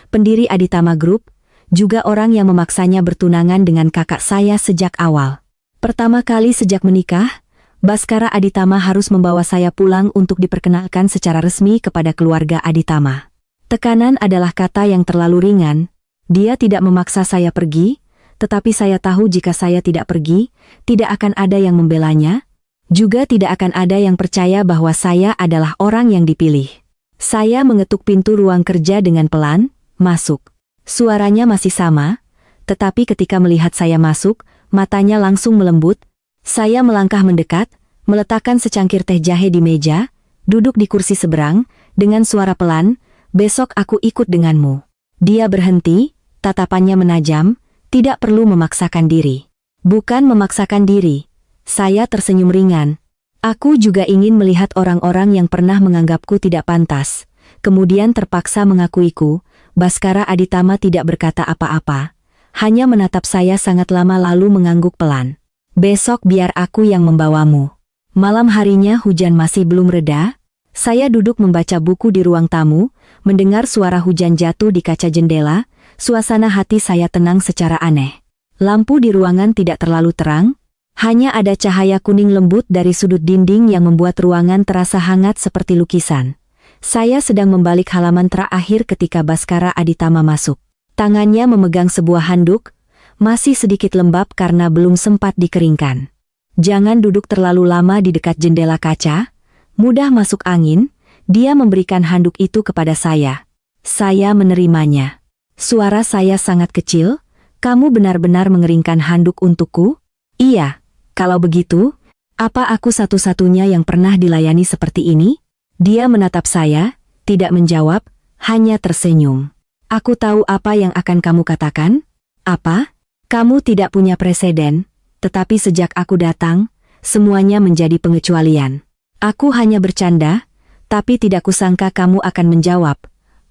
pendiri Aditama Group, juga orang yang memaksanya bertunangan dengan kakak saya sejak awal. Pertama kali sejak menikah, Baskara Aditama harus membawa saya pulang untuk diperkenalkan secara resmi kepada keluarga Aditama. Tekanan adalah kata yang terlalu ringan. Dia tidak memaksa saya pergi, tetapi saya tahu jika saya tidak pergi, tidak akan ada yang membelanya, juga tidak akan ada yang percaya bahwa saya adalah orang yang dipilih. Saya mengetuk pintu ruang kerja dengan pelan, masuk. Suaranya masih sama, tetapi ketika melihat saya masuk, matanya langsung melembut. Saya melangkah mendekat, meletakkan secangkir teh jahe di meja, duduk di kursi seberang, dengan suara pelan, "Besok aku ikut denganmu." Dia berhenti, tatapannya menajam, tidak perlu memaksakan diri. Bukan memaksakan diri. Saya tersenyum ringan. Aku juga ingin melihat orang-orang yang pernah menganggapku tidak pantas, kemudian terpaksa mengakuiku. Baskara Aditama tidak berkata apa-apa, hanya menatap saya sangat lama lalu mengangguk pelan. "Besok biar aku yang membawamu." Malam harinya hujan masih belum reda. Saya duduk membaca buku di ruang tamu, mendengar suara hujan jatuh di kaca jendela. Suasana hati saya tenang secara aneh. Lampu di ruangan tidak terlalu terang, hanya ada cahaya kuning lembut dari sudut dinding yang membuat ruangan terasa hangat seperti lukisan. Saya sedang membalik halaman terakhir ketika Baskara Aditama masuk. Tangannya memegang sebuah handuk, masih sedikit lembab karena belum sempat dikeringkan. "Jangan duduk terlalu lama di dekat jendela kaca, mudah masuk angin." Dia memberikan handuk itu kepada saya. Saya menerimanya. Suara saya sangat kecil, "Kamu benar-benar mengeringkan handuk untukku?" "Iya, kalau begitu, apa aku satu-satunya yang pernah dilayani seperti ini?" Dia menatap saya, tidak menjawab, hanya tersenyum. "Aku tahu apa yang akan kamu katakan." "Apa?" "Kamu tidak punya preseden, tetapi sejak aku datang, semuanya menjadi pengecualian." Aku hanya bercanda, tapi tidak kusangka kamu akan menjawab.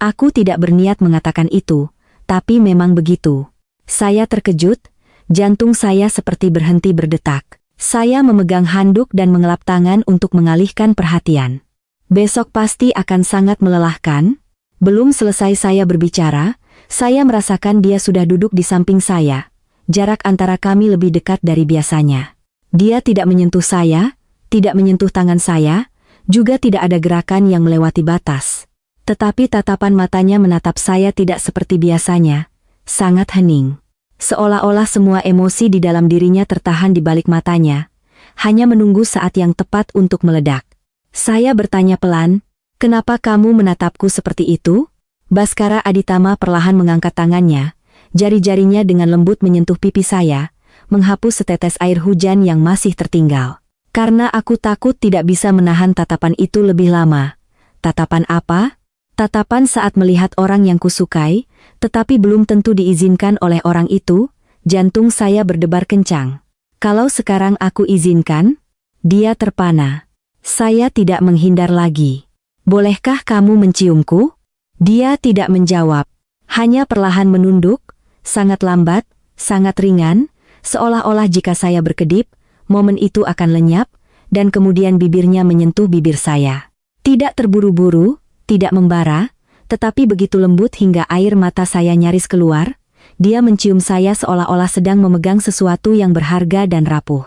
Aku tidak berniat mengatakan itu, tapi memang begitu. Saya terkejut, jantung saya seperti berhenti berdetak. Saya memegang handuk dan mengelap tangan untuk mengalihkan perhatian. "Besok pasti akan sangat melelahkan." Belum selesai saya berbicara, saya merasakan dia sudah duduk di samping saya. Jarak antara kami lebih dekat dari biasanya. Dia tidak menyentuh saya, tidak menyentuh tangan saya, juga tidak ada gerakan yang melewati batas. Tetapi tatapan matanya menatap saya tidak seperti biasanya, sangat hening. Seolah-olah semua emosi di dalam dirinya tertahan di balik matanya, hanya menunggu saat yang tepat untuk meledak. Saya bertanya pelan, "Kenapa kamu menatapku seperti itu?" Baskara Aditama perlahan mengangkat tangannya, jari-jarinya dengan lembut menyentuh pipi saya, menghapus setetes air hujan yang masih tertinggal. "Karena aku takut tidak bisa menahan tatapan itu lebih lama." "Tatapan apa?" "Tatapan saat melihat orang yang kusukai, tetapi belum tentu diizinkan oleh orang itu." Jantung saya berdebar kencang. Kalau sekarang aku izinkan, dia terpana. Saya tidak menghindar lagi. Bolehkah kamu menciumku? Dia tidak menjawab. Hanya perlahan menunduk, sangat lambat, sangat ringan, seolah-olah jika saya berkedip, momen itu akan lenyap, dan kemudian bibirnya menyentuh bibir saya. Tidak terburu-buru, tidak membara, tetapi begitu lembut hingga air mata saya nyaris keluar. Dia mencium saya seolah-olah sedang memegang sesuatu yang berharga dan rapuh.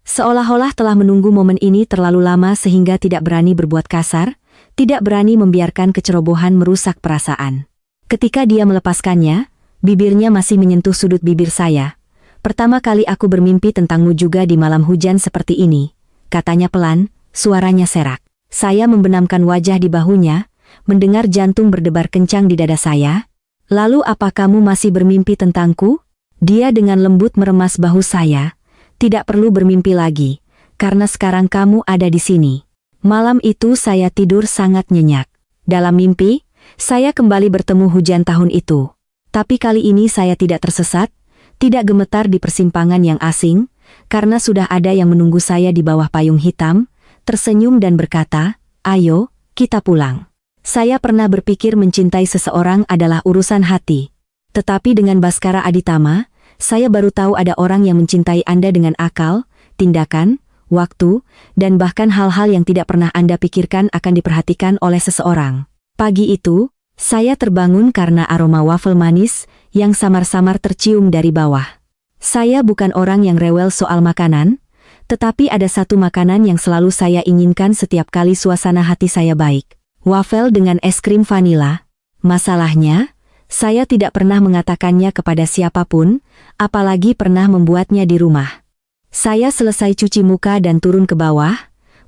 Seolah-olah telah menunggu momen ini terlalu lama sehingga tidak berani berbuat kasar, tidak berani membiarkan kecerobohan merusak perasaan. Ketika dia melepaskannya, bibirnya masih menyentuh sudut bibir saya. Pertama kali aku bermimpi tentangmu juga di malam hujan seperti ini, katanya pelan, suaranya serak. Saya membenamkan wajah di bahunya, mendengar jantung berdebar kencang di dada saya. Lalu apa kamu masih bermimpi tentangku? Dia dengan lembut meremas bahu saya. Tidak perlu bermimpi lagi, karena sekarang kamu ada di sini. Malam itu saya tidur sangat nyenyak. Dalam mimpi, saya kembali bertemu hujan tahun itu. Tapi kali ini saya tidak tersesat, tidak gemetar di persimpangan yang asing, karena sudah ada yang menunggu saya di bawah payung hitam, tersenyum dan berkata, "Ayo, kita pulang." Saya pernah berpikir mencintai seseorang adalah urusan hati. Tetapi dengan Baskara Aditama, saya baru tahu ada orang yang mencintai Anda dengan akal, tindakan, waktu, dan bahkan hal-hal yang tidak pernah Anda pikirkan akan diperhatikan oleh seseorang. Pagi itu, saya terbangun karena aroma wafel manis yang samar-samar tercium dari bawah. Saya bukan orang yang rewel soal makanan, tetapi ada satu makanan yang selalu saya inginkan setiap kali suasana hati saya baik. Wafel dengan es krim vanila. Masalahnya, saya tidak pernah mengatakannya kepada siapapun, apalagi pernah membuatnya di rumah. Saya selesai cuci muka dan turun ke bawah,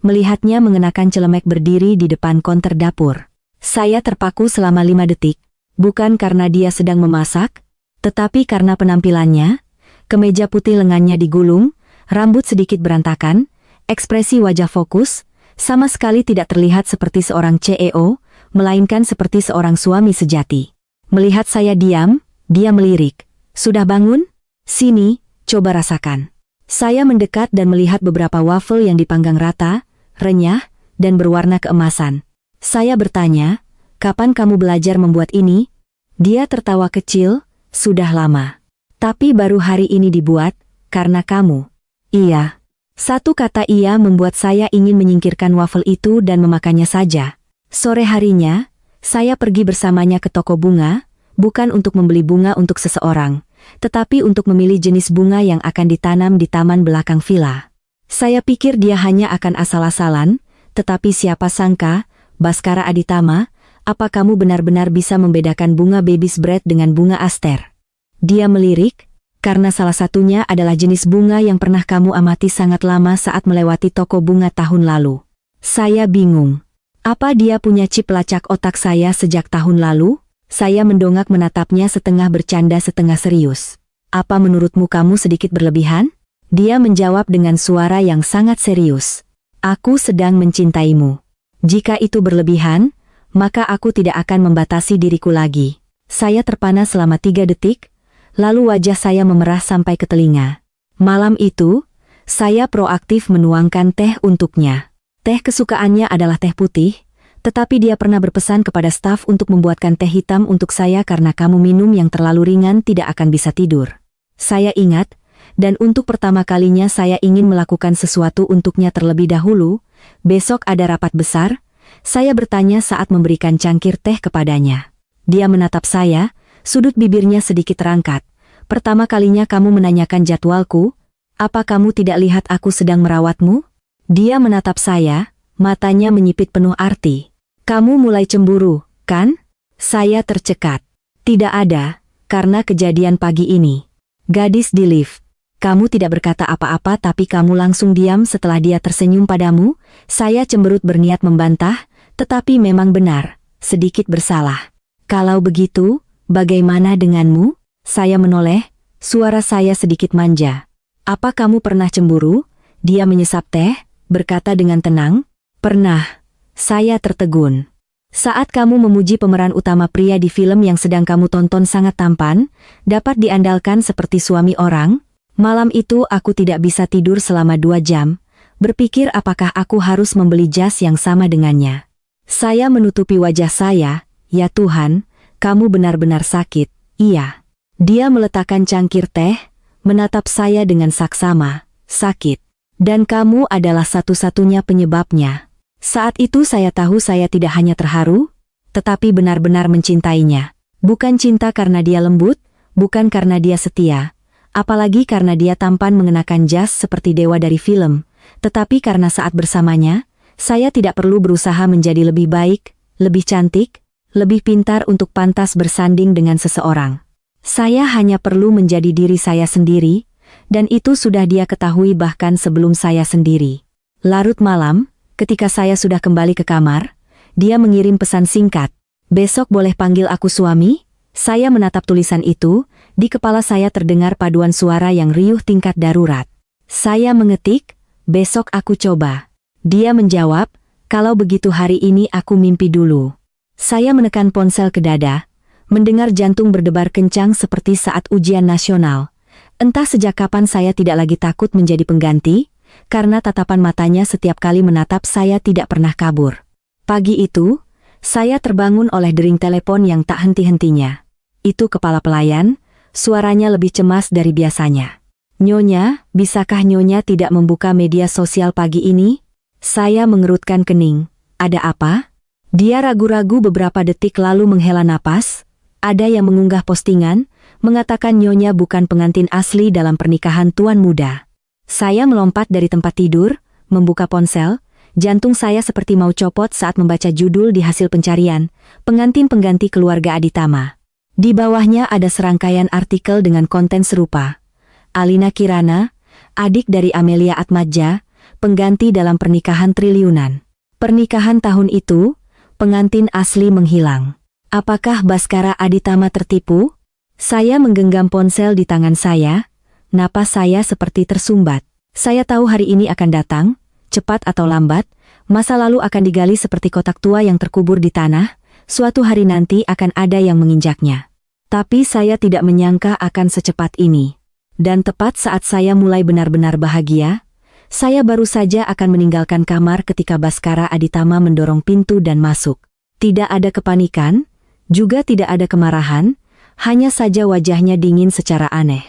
melihatnya mengenakan celemek berdiri di depan konter dapur. Saya terpaku selama 5 detik, bukan karena dia sedang memasak, tetapi karena penampilannya. Kemeja putih lengannya digulung, rambut sedikit berantakan, ekspresi wajah fokus, sama sekali tidak terlihat seperti seorang CEO, melainkan seperti seorang suami sejati. Melihat saya diam, dia melirik. "Sudah bangun? Sini, coba rasakan." Saya mendekat dan melihat beberapa wafel yang dipanggang rata, renyah, dan berwarna keemasan. Saya bertanya, "Kapan kamu belajar membuat ini?" Dia tertawa kecil, "Sudah lama. Tapi baru hari ini dibuat, karena kamu." "Iya." Satu kata ia membuat saya ingin menyingkirkan wafel itu dan memakannya saja. Sore harinya, saya pergi bersamanya ke toko bunga, bukan untuk membeli bunga untuk seseorang, tetapi untuk memilih jenis bunga yang akan ditanam di taman belakang villa. Saya pikir dia hanya akan asal-asalan, tetapi siapa sangka, "Baskara Aditama, apa kamu benar-benar bisa membedakan bunga baby's breath dengan bunga aster?" Dia melirik, "Karena salah satunya adalah jenis bunga yang pernah kamu amati sangat lama saat melewati toko bunga tahun lalu." Saya bingung. Apa dia punya chip lacak otak saya sejak tahun lalu? Saya mendongak menatapnya setengah bercanda setengah serius. "Apa menurutmu kamu sedikit berlebihan?" Dia menjawab dengan suara yang sangat serius. "Aku sedang mencintaimu. Jika itu berlebihan, maka aku tidak akan membatasi diriku lagi." Saya terpana selama 3 detik, lalu wajah saya memerah sampai ke telinga. Malam itu, saya proaktif menuangkan teh untuknya. Teh kesukaannya adalah teh putih, tetapi dia pernah berpesan kepada staf untuk membuatkan teh hitam untuk saya karena kamu minum yang terlalu ringan tidak akan bisa tidur. Saya ingat, dan untuk pertama kalinya saya ingin melakukan sesuatu untuknya terlebih dahulu. Besok ada rapat besar, saya bertanya saat memberikan cangkir teh kepadanya. Dia menatap saya, sudut bibirnya sedikit terangkat. "Pertama kalinya kamu menanyakan jadwalku, apa kamu tidak lihat aku sedang merawatmu?" Dia menatap saya, matanya menyipit penuh arti. "Kamu mulai cemburu, kan?" Saya tercekat. "Tidak ada, karena kejadian pagi ini." "Gadis di lift. Kamu tidak berkata apa-apa tapi kamu langsung diam setelah dia tersenyum padamu." Saya cemberut berniat membantah, tetapi memang benar, sedikit bersalah. "Kalau begitu, bagaimana denganmu?" Saya menoleh, suara saya sedikit manja. "Apa kamu pernah cemburu?" Dia menyesap teh, berkata dengan tenang. "Pernah." Saya tertegun. Saat kamu memuji pemeran utama pria di film yang sedang kamu tonton sangat tampan, dapat diandalkan seperti suami orang, malam itu aku tidak bisa tidur selama 2 jam, berpikir apakah aku harus membeli jas yang sama dengannya. Saya menutupi wajah saya, ya Tuhan, kamu benar-benar sakit, iya. Dia meletakkan cangkir teh, menatap saya dengan saksama, sakit. Dan kamu adalah satu-satunya penyebabnya. Saat itu saya tahu saya tidak hanya terharu, tetapi benar-benar mencintainya. Bukan cinta karena dia lembut, bukan karena dia setia, apalagi karena dia tampan mengenakan jas seperti dewa dari film, tetapi karena saat bersamanya, saya tidak perlu berusaha menjadi lebih baik, lebih cantik, lebih pintar untuk pantas bersanding dengan seseorang. Saya hanya perlu menjadi diri saya sendiri, dan itu sudah dia ketahui bahkan sebelum saya sendiri. Larut malam, ketika saya sudah kembali ke kamar, dia mengirim pesan singkat. Besok boleh panggil aku suami? Saya menatap tulisan itu, di kepala saya terdengar paduan suara yang riuh tingkat darurat. Saya mengetik, besok aku coba. Dia menjawab, kalau begitu hari ini aku mimpi dulu. Saya menekan ponsel ke dada, mendengar jantung berdebar kencang seperti saat ujian nasional. Entah sejak kapan saya tidak lagi takut menjadi pengganti, karena tatapan matanya setiap kali menatap saya tidak pernah kabur. Pagi itu, saya terbangun oleh dering telepon yang tak henti-hentinya. Itu kepala pelayan, suaranya lebih cemas dari biasanya. Nyonya, bisakah Nyonya tidak membuka media sosial pagi ini? Saya mengerutkan kening. Ada apa? Dia ragu-ragu beberapa detik lalu menghela napas. Ada yang mengunggah postingan, mengatakan Nyonya bukan pengantin asli dalam pernikahan tuan muda. Saya melompat dari tempat tidur, membuka ponsel, jantung saya seperti mau copot saat membaca judul di hasil pencarian, pengantin pengganti keluarga Aditama. Di bawahnya ada serangkaian artikel dengan konten serupa. Alina Kirana, adik dari Amelia Atmaja, pengganti dalam pernikahan triliunan. Pernikahan tahun itu, pengantin asli menghilang. Apakah Baskara Aditama tertipu? Saya menggenggam ponsel di tangan saya. Napas saya seperti tersumbat. Saya tahu hari ini akan datang, cepat atau lambat, masa lalu akan digali seperti kotak tua yang terkubur di tanah, suatu hari nanti akan ada yang menginjaknya. Tapi saya tidak menyangka akan secepat ini. Dan tepat saat saya mulai benar-benar bahagia, saya baru saja akan meninggalkan kamar ketika Baskara Aditama mendorong pintu dan masuk. Tidak ada kepanikan, juga tidak ada kemarahan, hanya saja wajahnya dingin secara aneh.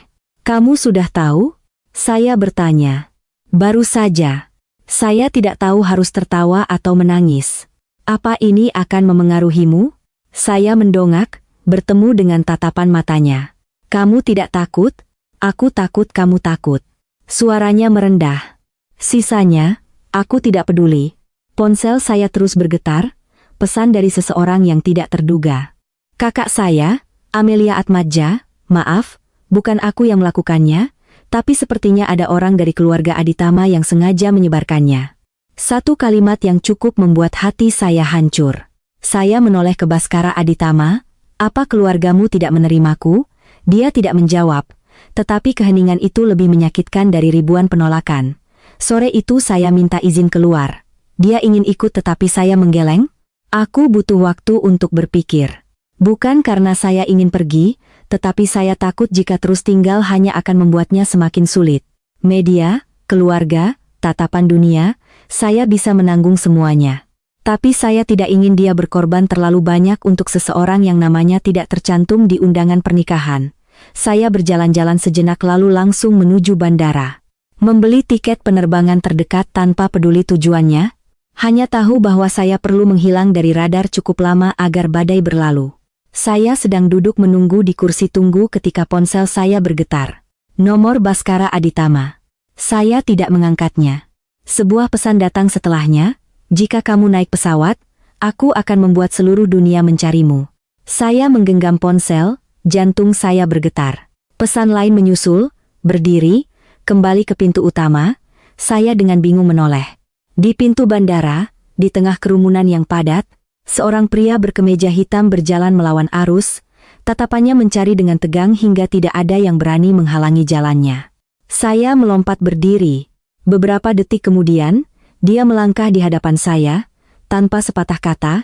Kamu sudah tahu? Saya bertanya. Baru saja. Saya tidak tahu harus tertawa atau menangis. Apa ini akan memengaruhimu? Saya mendongak, bertemu dengan tatapan matanya. Kamu tidak takut? Aku takut kamu takut. Suaranya merendah. Sisanya, aku tidak peduli. Ponsel saya terus bergetar, pesan dari seseorang yang tidak terduga. Kakak saya, Amelia Atmaja, maaf, bukan aku yang melakukannya, tapi sepertinya ada orang dari keluarga Aditama yang sengaja menyebarkannya. Satu kalimat yang cukup membuat hati saya hancur. Saya menoleh ke Baskara Aditama, apa keluargamu tidak menerimaku? Dia tidak menjawab, tetapi keheningan itu lebih menyakitkan dari ribuan penolakan. Sore itu saya minta izin keluar. Dia ingin ikut tetapi saya menggeleng. Aku butuh waktu untuk berpikir. Bukan karena saya ingin pergi, tetapi saya takut jika terus tinggal hanya akan membuatnya semakin sulit. Media, keluarga, tatapan dunia, saya bisa menanggung semuanya. Tapi saya tidak ingin dia berkorban terlalu banyak untuk seseorang yang namanya tidak tercantum di undangan pernikahan. Saya berjalan-jalan sejenak lalu langsung menuju bandara. Membeli tiket penerbangan terdekat tanpa peduli tujuannya, hanya tahu bahwa saya perlu menghilang dari radar cukup lama agar badai berlalu. Saya sedang duduk menunggu di kursi tunggu ketika ponsel saya bergetar. Nomor Baskara Aditama. Saya tidak mengangkatnya. Sebuah pesan datang setelahnya, jika kamu naik pesawat, aku akan membuat seluruh dunia mencarimu. Saya menggenggam ponsel, jantung saya bergetar. Pesan lain menyusul, berdiri, kembali ke pintu utama, saya dengan bingung menoleh. Di pintu bandara, di tengah kerumunan yang padat, seorang pria berkemeja hitam berjalan melawan arus, tatapannya mencari dengan tegang hingga tidak ada yang berani menghalangi jalannya. Saya melompat berdiri. Beberapa detik kemudian, dia melangkah di hadapan saya, tanpa sepatah kata,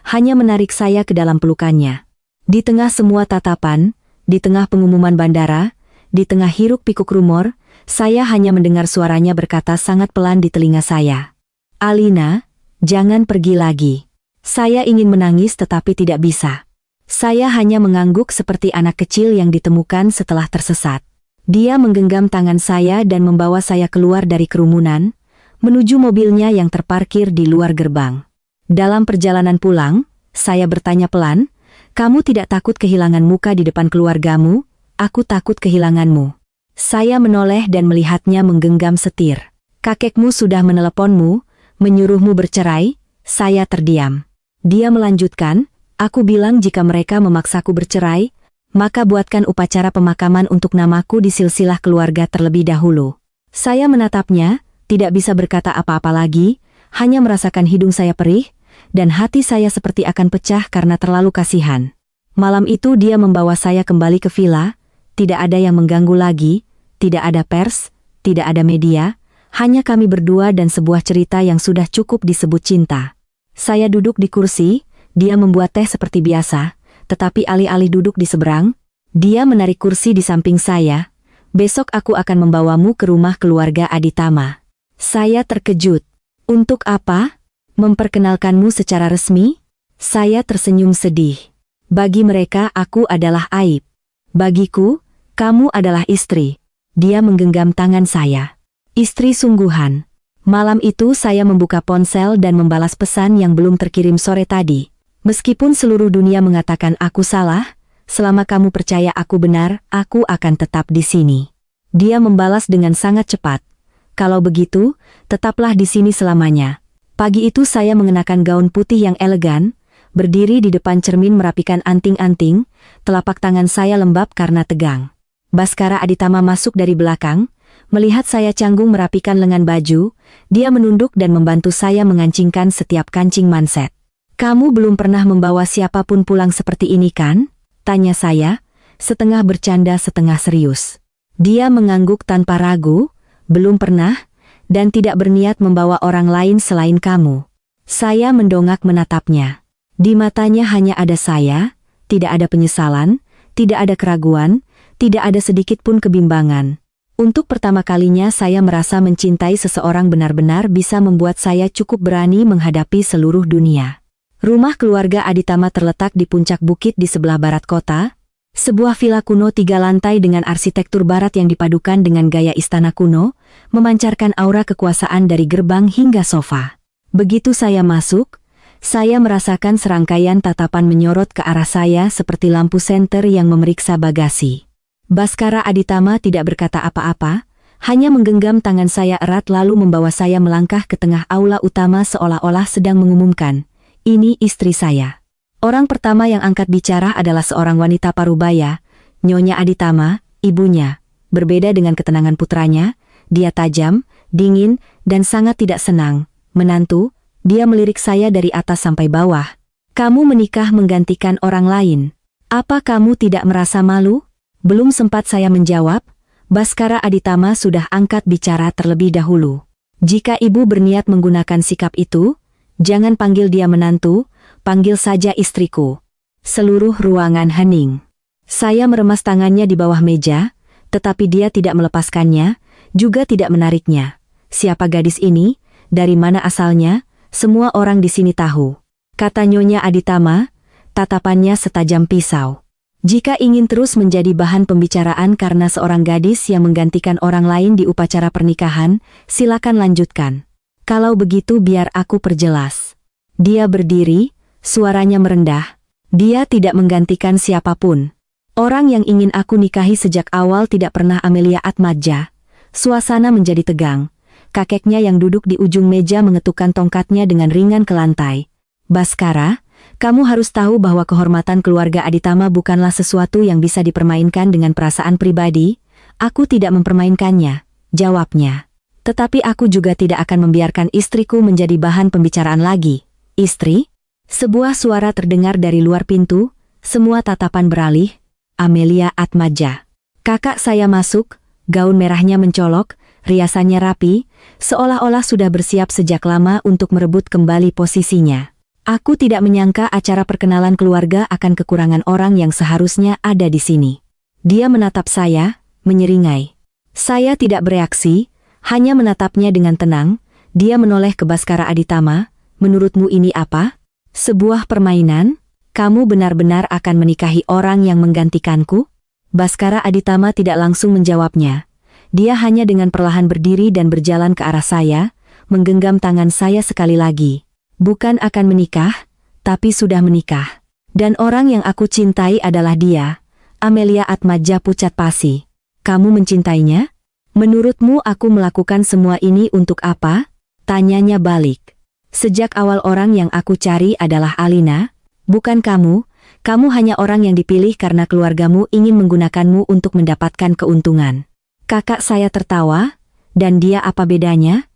hanya menarik saya ke dalam pelukannya. Di tengah semua tatapan, di tengah pengumuman bandara, di tengah hiruk-pikuk rumor, saya hanya mendengar suaranya berkata sangat pelan di telinga saya. "Alina, jangan pergi lagi." Saya ingin menangis tetapi tidak bisa. Saya hanya mengangguk seperti anak kecil yang ditemukan setelah tersesat. Dia menggenggam tangan saya dan membawa saya keluar dari kerumunan, menuju mobilnya yang terparkir di luar gerbang. Dalam perjalanan pulang, saya bertanya pelan, "Kamu tidak takut kehilangan muka di depan keluargamu?" "Aku takut kehilanganmu." Saya menoleh dan melihatnya menggenggam setir. "Kakekmu sudah meneleponmu, menyuruhmu bercerai?" Saya terdiam. Dia melanjutkan, "Aku bilang jika mereka memaksaku bercerai, maka buatkan upacara pemakaman untuk namaku di silsilah keluarga terlebih dahulu." Saya menatapnya, tidak bisa berkata apa-apa lagi, hanya merasakan hidung saya perih, dan hati saya seperti akan pecah karena terlalu kasihan. Malam itu dia membawa saya kembali ke villa, tidak ada yang mengganggu lagi, tidak ada pers, tidak ada media, hanya kami berdua dan sebuah cerita yang sudah cukup disebut cinta. Saya duduk di kursi, dia membuat teh seperti biasa, tetapi alih-alih duduk di seberang, dia menarik kursi di samping saya. "Besok aku akan membawamu ke rumah keluarga Aditama." Saya terkejut. "Untuk apa? Memperkenalkanmu secara resmi?" Saya tersenyum sedih. "Bagi mereka aku adalah aib. Bagiku, kamu adalah istri." Dia menggenggam tangan saya. "Istri sungguhan." Malam itu saya membuka ponsel dan membalas pesan yang belum terkirim sore tadi. "Meskipun seluruh dunia mengatakan aku salah, selama kamu percaya aku benar, aku akan tetap di sini." Dia membalas dengan sangat cepat. "Kalau begitu, tetaplah di sini selamanya." Pagi itu saya mengenakan gaun putih yang elegan, berdiri di depan cermin merapikan anting-anting, telapak tangan saya lembab karena tegang. Baskara Aditama masuk dari belakang, melihat saya canggung merapikan lengan baju, dia menunduk dan membantu saya mengancingkan setiap kancing manset. "Kamu belum pernah membawa siapapun pulang seperti ini kan?" tanya saya, setengah bercanda setengah serius. Dia mengangguk tanpa ragu, "Belum pernah, dan tidak berniat membawa orang lain selain kamu." Saya mendongak menatapnya. Di matanya hanya ada saya, tidak ada penyesalan, tidak ada keraguan, tidak ada sedikit pun kebimbangan. Untuk pertama kalinya saya merasa mencintai seseorang benar-benar bisa membuat saya cukup berani menghadapi seluruh dunia. Rumah keluarga Aditama terletak di puncak bukit di sebelah barat kota, sebuah villa kuno 3 lantai dengan arsitektur barat yang dipadukan dengan gaya istana kuno, memancarkan aura kekuasaan dari gerbang hingga sofa. Begitu saya masuk, saya merasakan serangkaian tatapan menyorot ke arah saya seperti lampu senter yang memeriksa bagasi. Baskara Aditama tidak berkata apa-apa, hanya menggenggam tangan saya erat lalu membawa saya melangkah ke tengah aula utama seolah-olah sedang mengumumkan, "Ini istri saya." Orang pertama yang angkat bicara adalah seorang wanita parubaya, Nyonya Aditama, ibunya. Berbeda dengan ketenangan putranya, dia tajam, dingin, dan sangat tidak senang. "Menantu," dia melirik saya dari atas sampai bawah. "Kamu menikah menggantikan orang lain. Apa kamu tidak merasa malu?" Belum sempat saya menjawab, Baskara Aditama sudah angkat bicara terlebih dahulu. "Jika ibu berniat menggunakan sikap itu, jangan panggil dia menantu, panggil saja istriku." Seluruh ruangan hening. Saya meremas tangannya di bawah meja, tetapi dia tidak melepaskannya, juga tidak menariknya. "Siapa gadis ini? Dari mana asalnya? Semua orang di sini tahu," kata Nyonya Aditama, tatapannya setajam pisau. "Jika ingin terus menjadi bahan pembicaraan karena seorang gadis yang menggantikan orang lain di upacara pernikahan, silakan lanjutkan. Kalau begitu biar aku perjelas." Dia berdiri, suaranya merendah. "Dia tidak menggantikan siapapun. Orang yang ingin aku nikahi sejak awal tidak pernah Amelia Atmaja." Suasana menjadi tegang. Kakeknya yang duduk di ujung meja mengetukkan tongkatnya dengan ringan ke lantai. "Baskara, kamu harus tahu bahwa kehormatan keluarga Aditama bukanlah sesuatu yang bisa dipermainkan dengan perasaan pribadi." "Aku tidak mempermainkannya," jawabnya. "Tetapi aku juga tidak akan membiarkan istriku menjadi bahan pembicaraan lagi." "Istri?" Sebuah suara terdengar dari luar pintu, semua tatapan beralih. "Amelia Atmaja." Kakak saya masuk, gaun merahnya mencolok, riasannya rapi, seolah-olah sudah bersiap sejak lama untuk merebut kembali posisinya. Aku tidak menyangka acara perkenalan keluarga akan kekurangan orang yang seharusnya ada di sini. Dia menatap saya, menyeringai. Saya tidak bereaksi, hanya menatapnya dengan tenang. Dia menoleh ke Baskara Aditama. Menurutmu ini apa? Sebuah permainan? Kamu benar-benar akan menikahi orang yang menggantikanku? Baskara Aditama tidak langsung menjawabnya. Dia hanya dengan perlahan berdiri dan berjalan ke arah saya, menggenggam tangan saya sekali lagi. Bukan akan menikah, tapi sudah menikah. Dan orang yang aku cintai adalah dia, Amelia Atmaja Pucatpasi. Kamu mencintainya? Menurutmu aku melakukan semua ini untuk apa? Tanyanya balik. Sejak awal orang yang aku cari adalah Alina, bukan kamu. Kamu hanya orang yang dipilih karena keluargamu ingin menggunakanmu untuk mendapatkan keuntungan. Kakak saya tertawa, dan dia apa bedanya?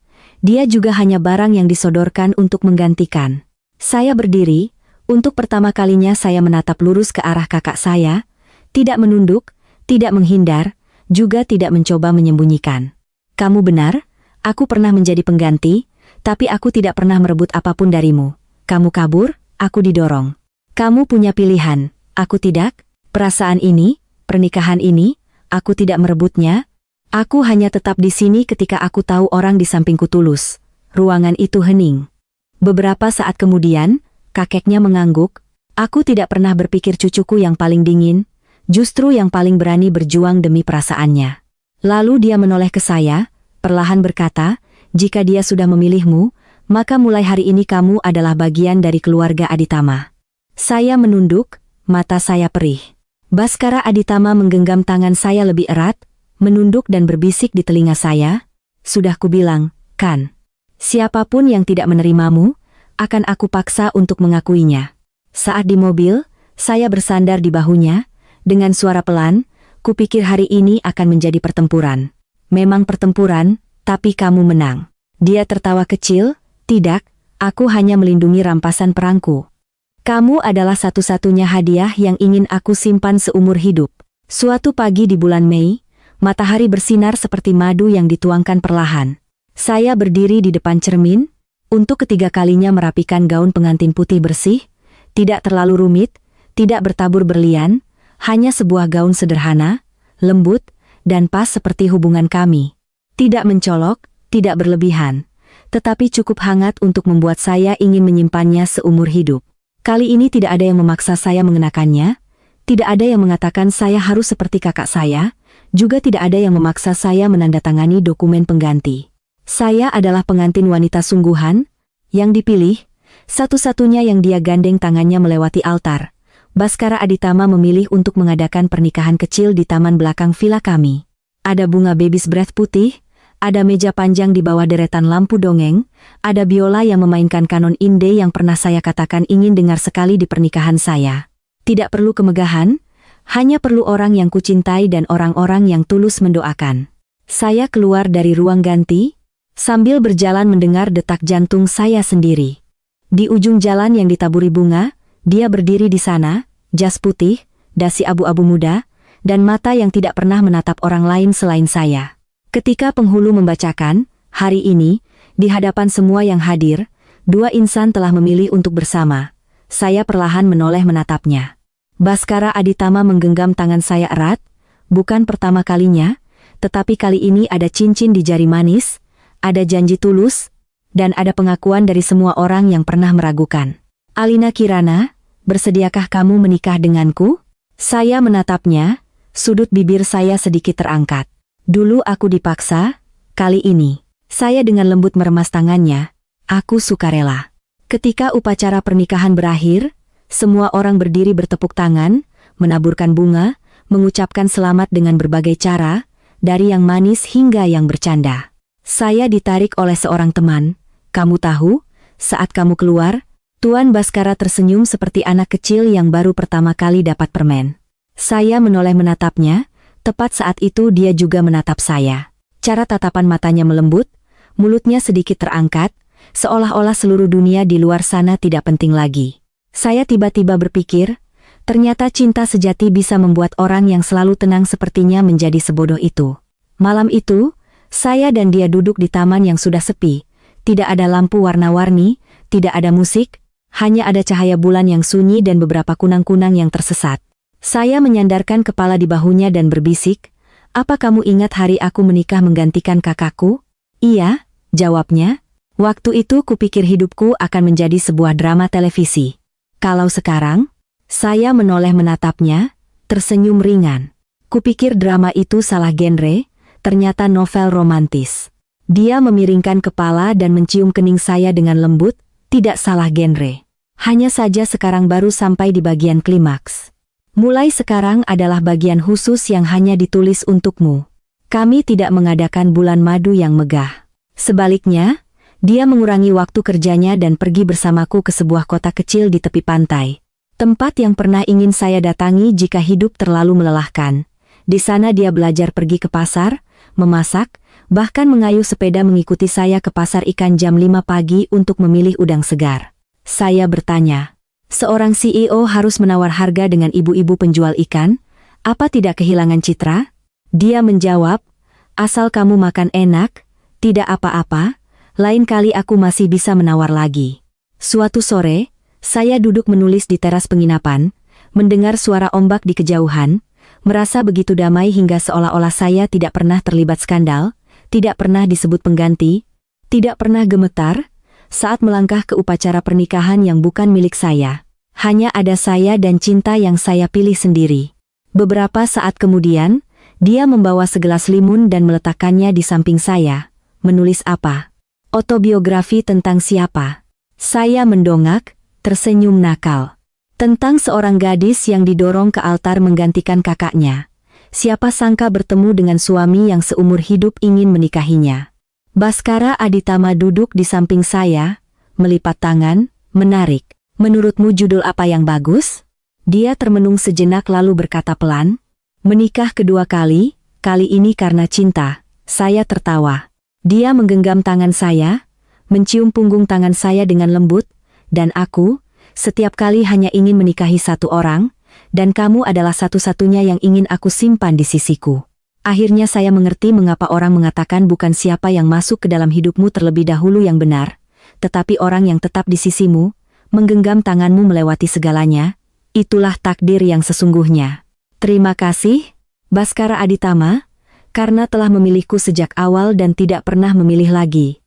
Dia juga hanya barang yang disodorkan untuk menggantikan. Saya berdiri, untuk pertama kalinya saya menatap lurus ke arah kakak saya, tidak menunduk, tidak menghindar, juga tidak mencoba menyembunyikan. Kamu benar, aku pernah menjadi pengganti, tapi aku tidak pernah merebut apapun darimu. Kamu kabur, aku didorong. Kamu punya pilihan, aku tidak. Perasaan ini, pernikahan ini, aku tidak merebutnya. Aku hanya tetap di sini ketika aku tahu orang di sampingku tulus. Ruangan itu hening. Beberapa saat kemudian, kakeknya mengangguk. Aku tidak pernah berpikir cucuku yang paling dingin, justru yang paling berani berjuang demi perasaannya. Lalu dia menoleh ke saya, perlahan berkata, jika dia sudah memilihmu, maka mulai hari ini kamu adalah bagian dari keluarga Aditama. Saya menunduk, mata saya perih. Baskara Aditama menggenggam tangan saya lebih erat, menunduk dan berbisik di telinga saya. Sudah kubilang, kan? Siapapun yang tidak menerimamu, akan aku paksa untuk mengakuinya. Saat di mobil, saya bersandar di bahunya, dengan suara pelan, kupikir hari ini akan menjadi pertempuran. Memang pertempuran, tapi kamu menang. Dia tertawa kecil, tidak, aku hanya melindungi rampasan perangku. Kamu adalah satu-satunya hadiah yang ingin aku simpan seumur hidup. Suatu pagi di bulan Mei, matahari bersinar seperti madu yang dituangkan perlahan. Saya berdiri di depan cermin, untuk ketiga kalinya merapikan gaun pengantin putih bersih, tidak terlalu rumit, tidak bertabur berlian, hanya sebuah gaun sederhana, lembut, dan pas seperti hubungan kami. Tidak mencolok, tidak berlebihan, tetapi cukup hangat untuk membuat saya ingin menyimpannya seumur hidup. Kali ini tidak ada yang memaksa saya mengenakannya, tidak ada yang mengatakan saya harus seperti kakak saya, juga tidak ada yang memaksa saya menandatangani dokumen pengganti. Saya adalah pengantin wanita sungguhan, yang dipilih, satu-satunya yang dia gandeng tangannya melewati altar. Baskara Aditama memilih untuk mengadakan pernikahan kecil di taman belakang villa kami. Ada bunga baby's breath putih, ada meja panjang di bawah deretan lampu dongeng, ada biola yang memainkan kanon Inde yang pernah saya katakan ingin dengar sekali di pernikahan saya. Tidak perlu kemegahan, hanya perlu orang yang kucintai dan orang-orang yang tulus mendoakan. Saya keluar dari ruang ganti, sambil berjalan mendengar detak jantung saya sendiri. Di ujung jalan yang ditaburi bunga, dia berdiri di sana, jas putih, dasi abu-abu muda, dan mata yang tidak pernah menatap orang lain selain saya. Ketika penghulu membacakan, hari ini, di hadapan semua yang hadir, dua insan telah memilih untuk bersama. Saya perlahan menoleh menatapnya. Baskara Aditama menggenggam tangan saya erat, bukan pertama kalinya, tetapi kali ini ada cincin di jari manis, ada janji tulus, dan ada pengakuan dari semua orang yang pernah meragukan. Alina Kirana, bersediakah kamu menikah denganku? Saya menatapnya, sudut bibir saya sedikit terangkat. Dulu aku dipaksa, kali ini, saya dengan lembut meremas tangannya, aku sukarela. Ketika upacara pernikahan berakhir, semua orang berdiri bertepuk tangan, menaburkan bunga, mengucapkan selamat dengan berbagai cara, dari yang manis hingga yang bercanda. Saya ditarik oleh seorang teman, kamu tahu, saat kamu keluar, Tuan Baskara tersenyum seperti anak kecil yang baru pertama kali dapat permen. Saya menoleh menatapnya, tepat saat itu dia juga menatap saya. Cara tatapan matanya melembut, mulutnya sedikit terangkat, seolah-olah seluruh dunia di luar sana tidak penting lagi. Saya tiba-tiba berpikir, ternyata cinta sejati bisa membuat orang yang selalu tenang sepertinya menjadi sebodoh itu. Malam itu, saya dan dia duduk di taman yang sudah sepi, tidak ada lampu warna-warni, tidak ada musik, Hanya ada cahaya bulan yang sunyi dan beberapa kunang-kunang yang tersesat. Saya menyandarkan kepala di bahunya dan berbisik, "Apa kamu ingat hari aku menikah menggantikan kakakku?" "Iya," jawabnya. "Waktu itu kupikir hidupku akan menjadi sebuah drama televisi. Kalau sekarang?" Saya menoleh menatapnya, tersenyum ringan. Kupikir drama itu salah genre, ternyata novel romantis. Dia memiringkan kepala dan mencium kening saya dengan lembut, "Tidak salah genre. Hanya saja sekarang baru sampai di bagian klimaks. Mulai sekarang adalah bagian khusus yang hanya ditulis untukmu. Kami tidak mengadakan bulan madu yang megah." Sebaliknya, dia mengurangi waktu kerjanya dan pergi bersamaku ke sebuah kota kecil di tepi pantai. Tempat yang pernah ingin saya datangi jika hidup terlalu melelahkan. Di sana dia belajar pergi ke pasar, memasak, bahkan mengayuh sepeda mengikuti saya ke pasar ikan jam 5 pagi untuk memilih udang segar. Saya bertanya, "Seorang CEO harus menawar harga dengan ibu-ibu penjual ikan? Apa tidak kehilangan citra?" Dia menjawab, "Asal kamu makan enak, tidak apa-apa, lain kali aku masih bisa menawar lagi." Suatu sore, saya duduk menulis di teras penginapan, mendengar suara ombak di kejauhan, merasa begitu damai hingga seolah-olah saya tidak pernah terlibat skandal, tidak pernah disebut pengganti, tidak pernah gemetar saat melangkah ke upacara pernikahan yang bukan milik saya. Hanya ada saya dan cinta yang saya pilih sendiri. Beberapa saat kemudian, dia membawa segelas limun dan meletakkannya di samping saya. "Menulis apa?" "Autobiografi tentang siapa?" Saya mendongak, tersenyum nakal. "Tentang seorang gadis yang didorong ke altar menggantikan kakaknya. Siapa sangka bertemu dengan suami yang seumur hidup ingin menikahinya." Baskara Aditama duduk di samping saya, melipat tangan, menarik. "Menurutmu judul apa yang bagus?" Dia termenung sejenak lalu berkata pelan, "Menikah kedua kali, kali ini karena cinta." Saya tertawa. Dia menggenggam tangan saya, mencium punggung tangan saya dengan lembut, "Dan aku, setiap kali hanya ingin menikahi satu orang, dan kamu adalah satu-satunya yang ingin aku simpan di sisiku." Akhirnya saya mengerti mengapa orang mengatakan bukan siapa yang masuk ke dalam hidupmu terlebih dahulu yang benar, tetapi orang yang tetap di sisimu, menggenggam tanganmu melewati segalanya. Itulah takdir yang sesungguhnya. Terima kasih, Baskara Aditama, karena telah memilihku sejak awal dan tidak pernah memilih lagi.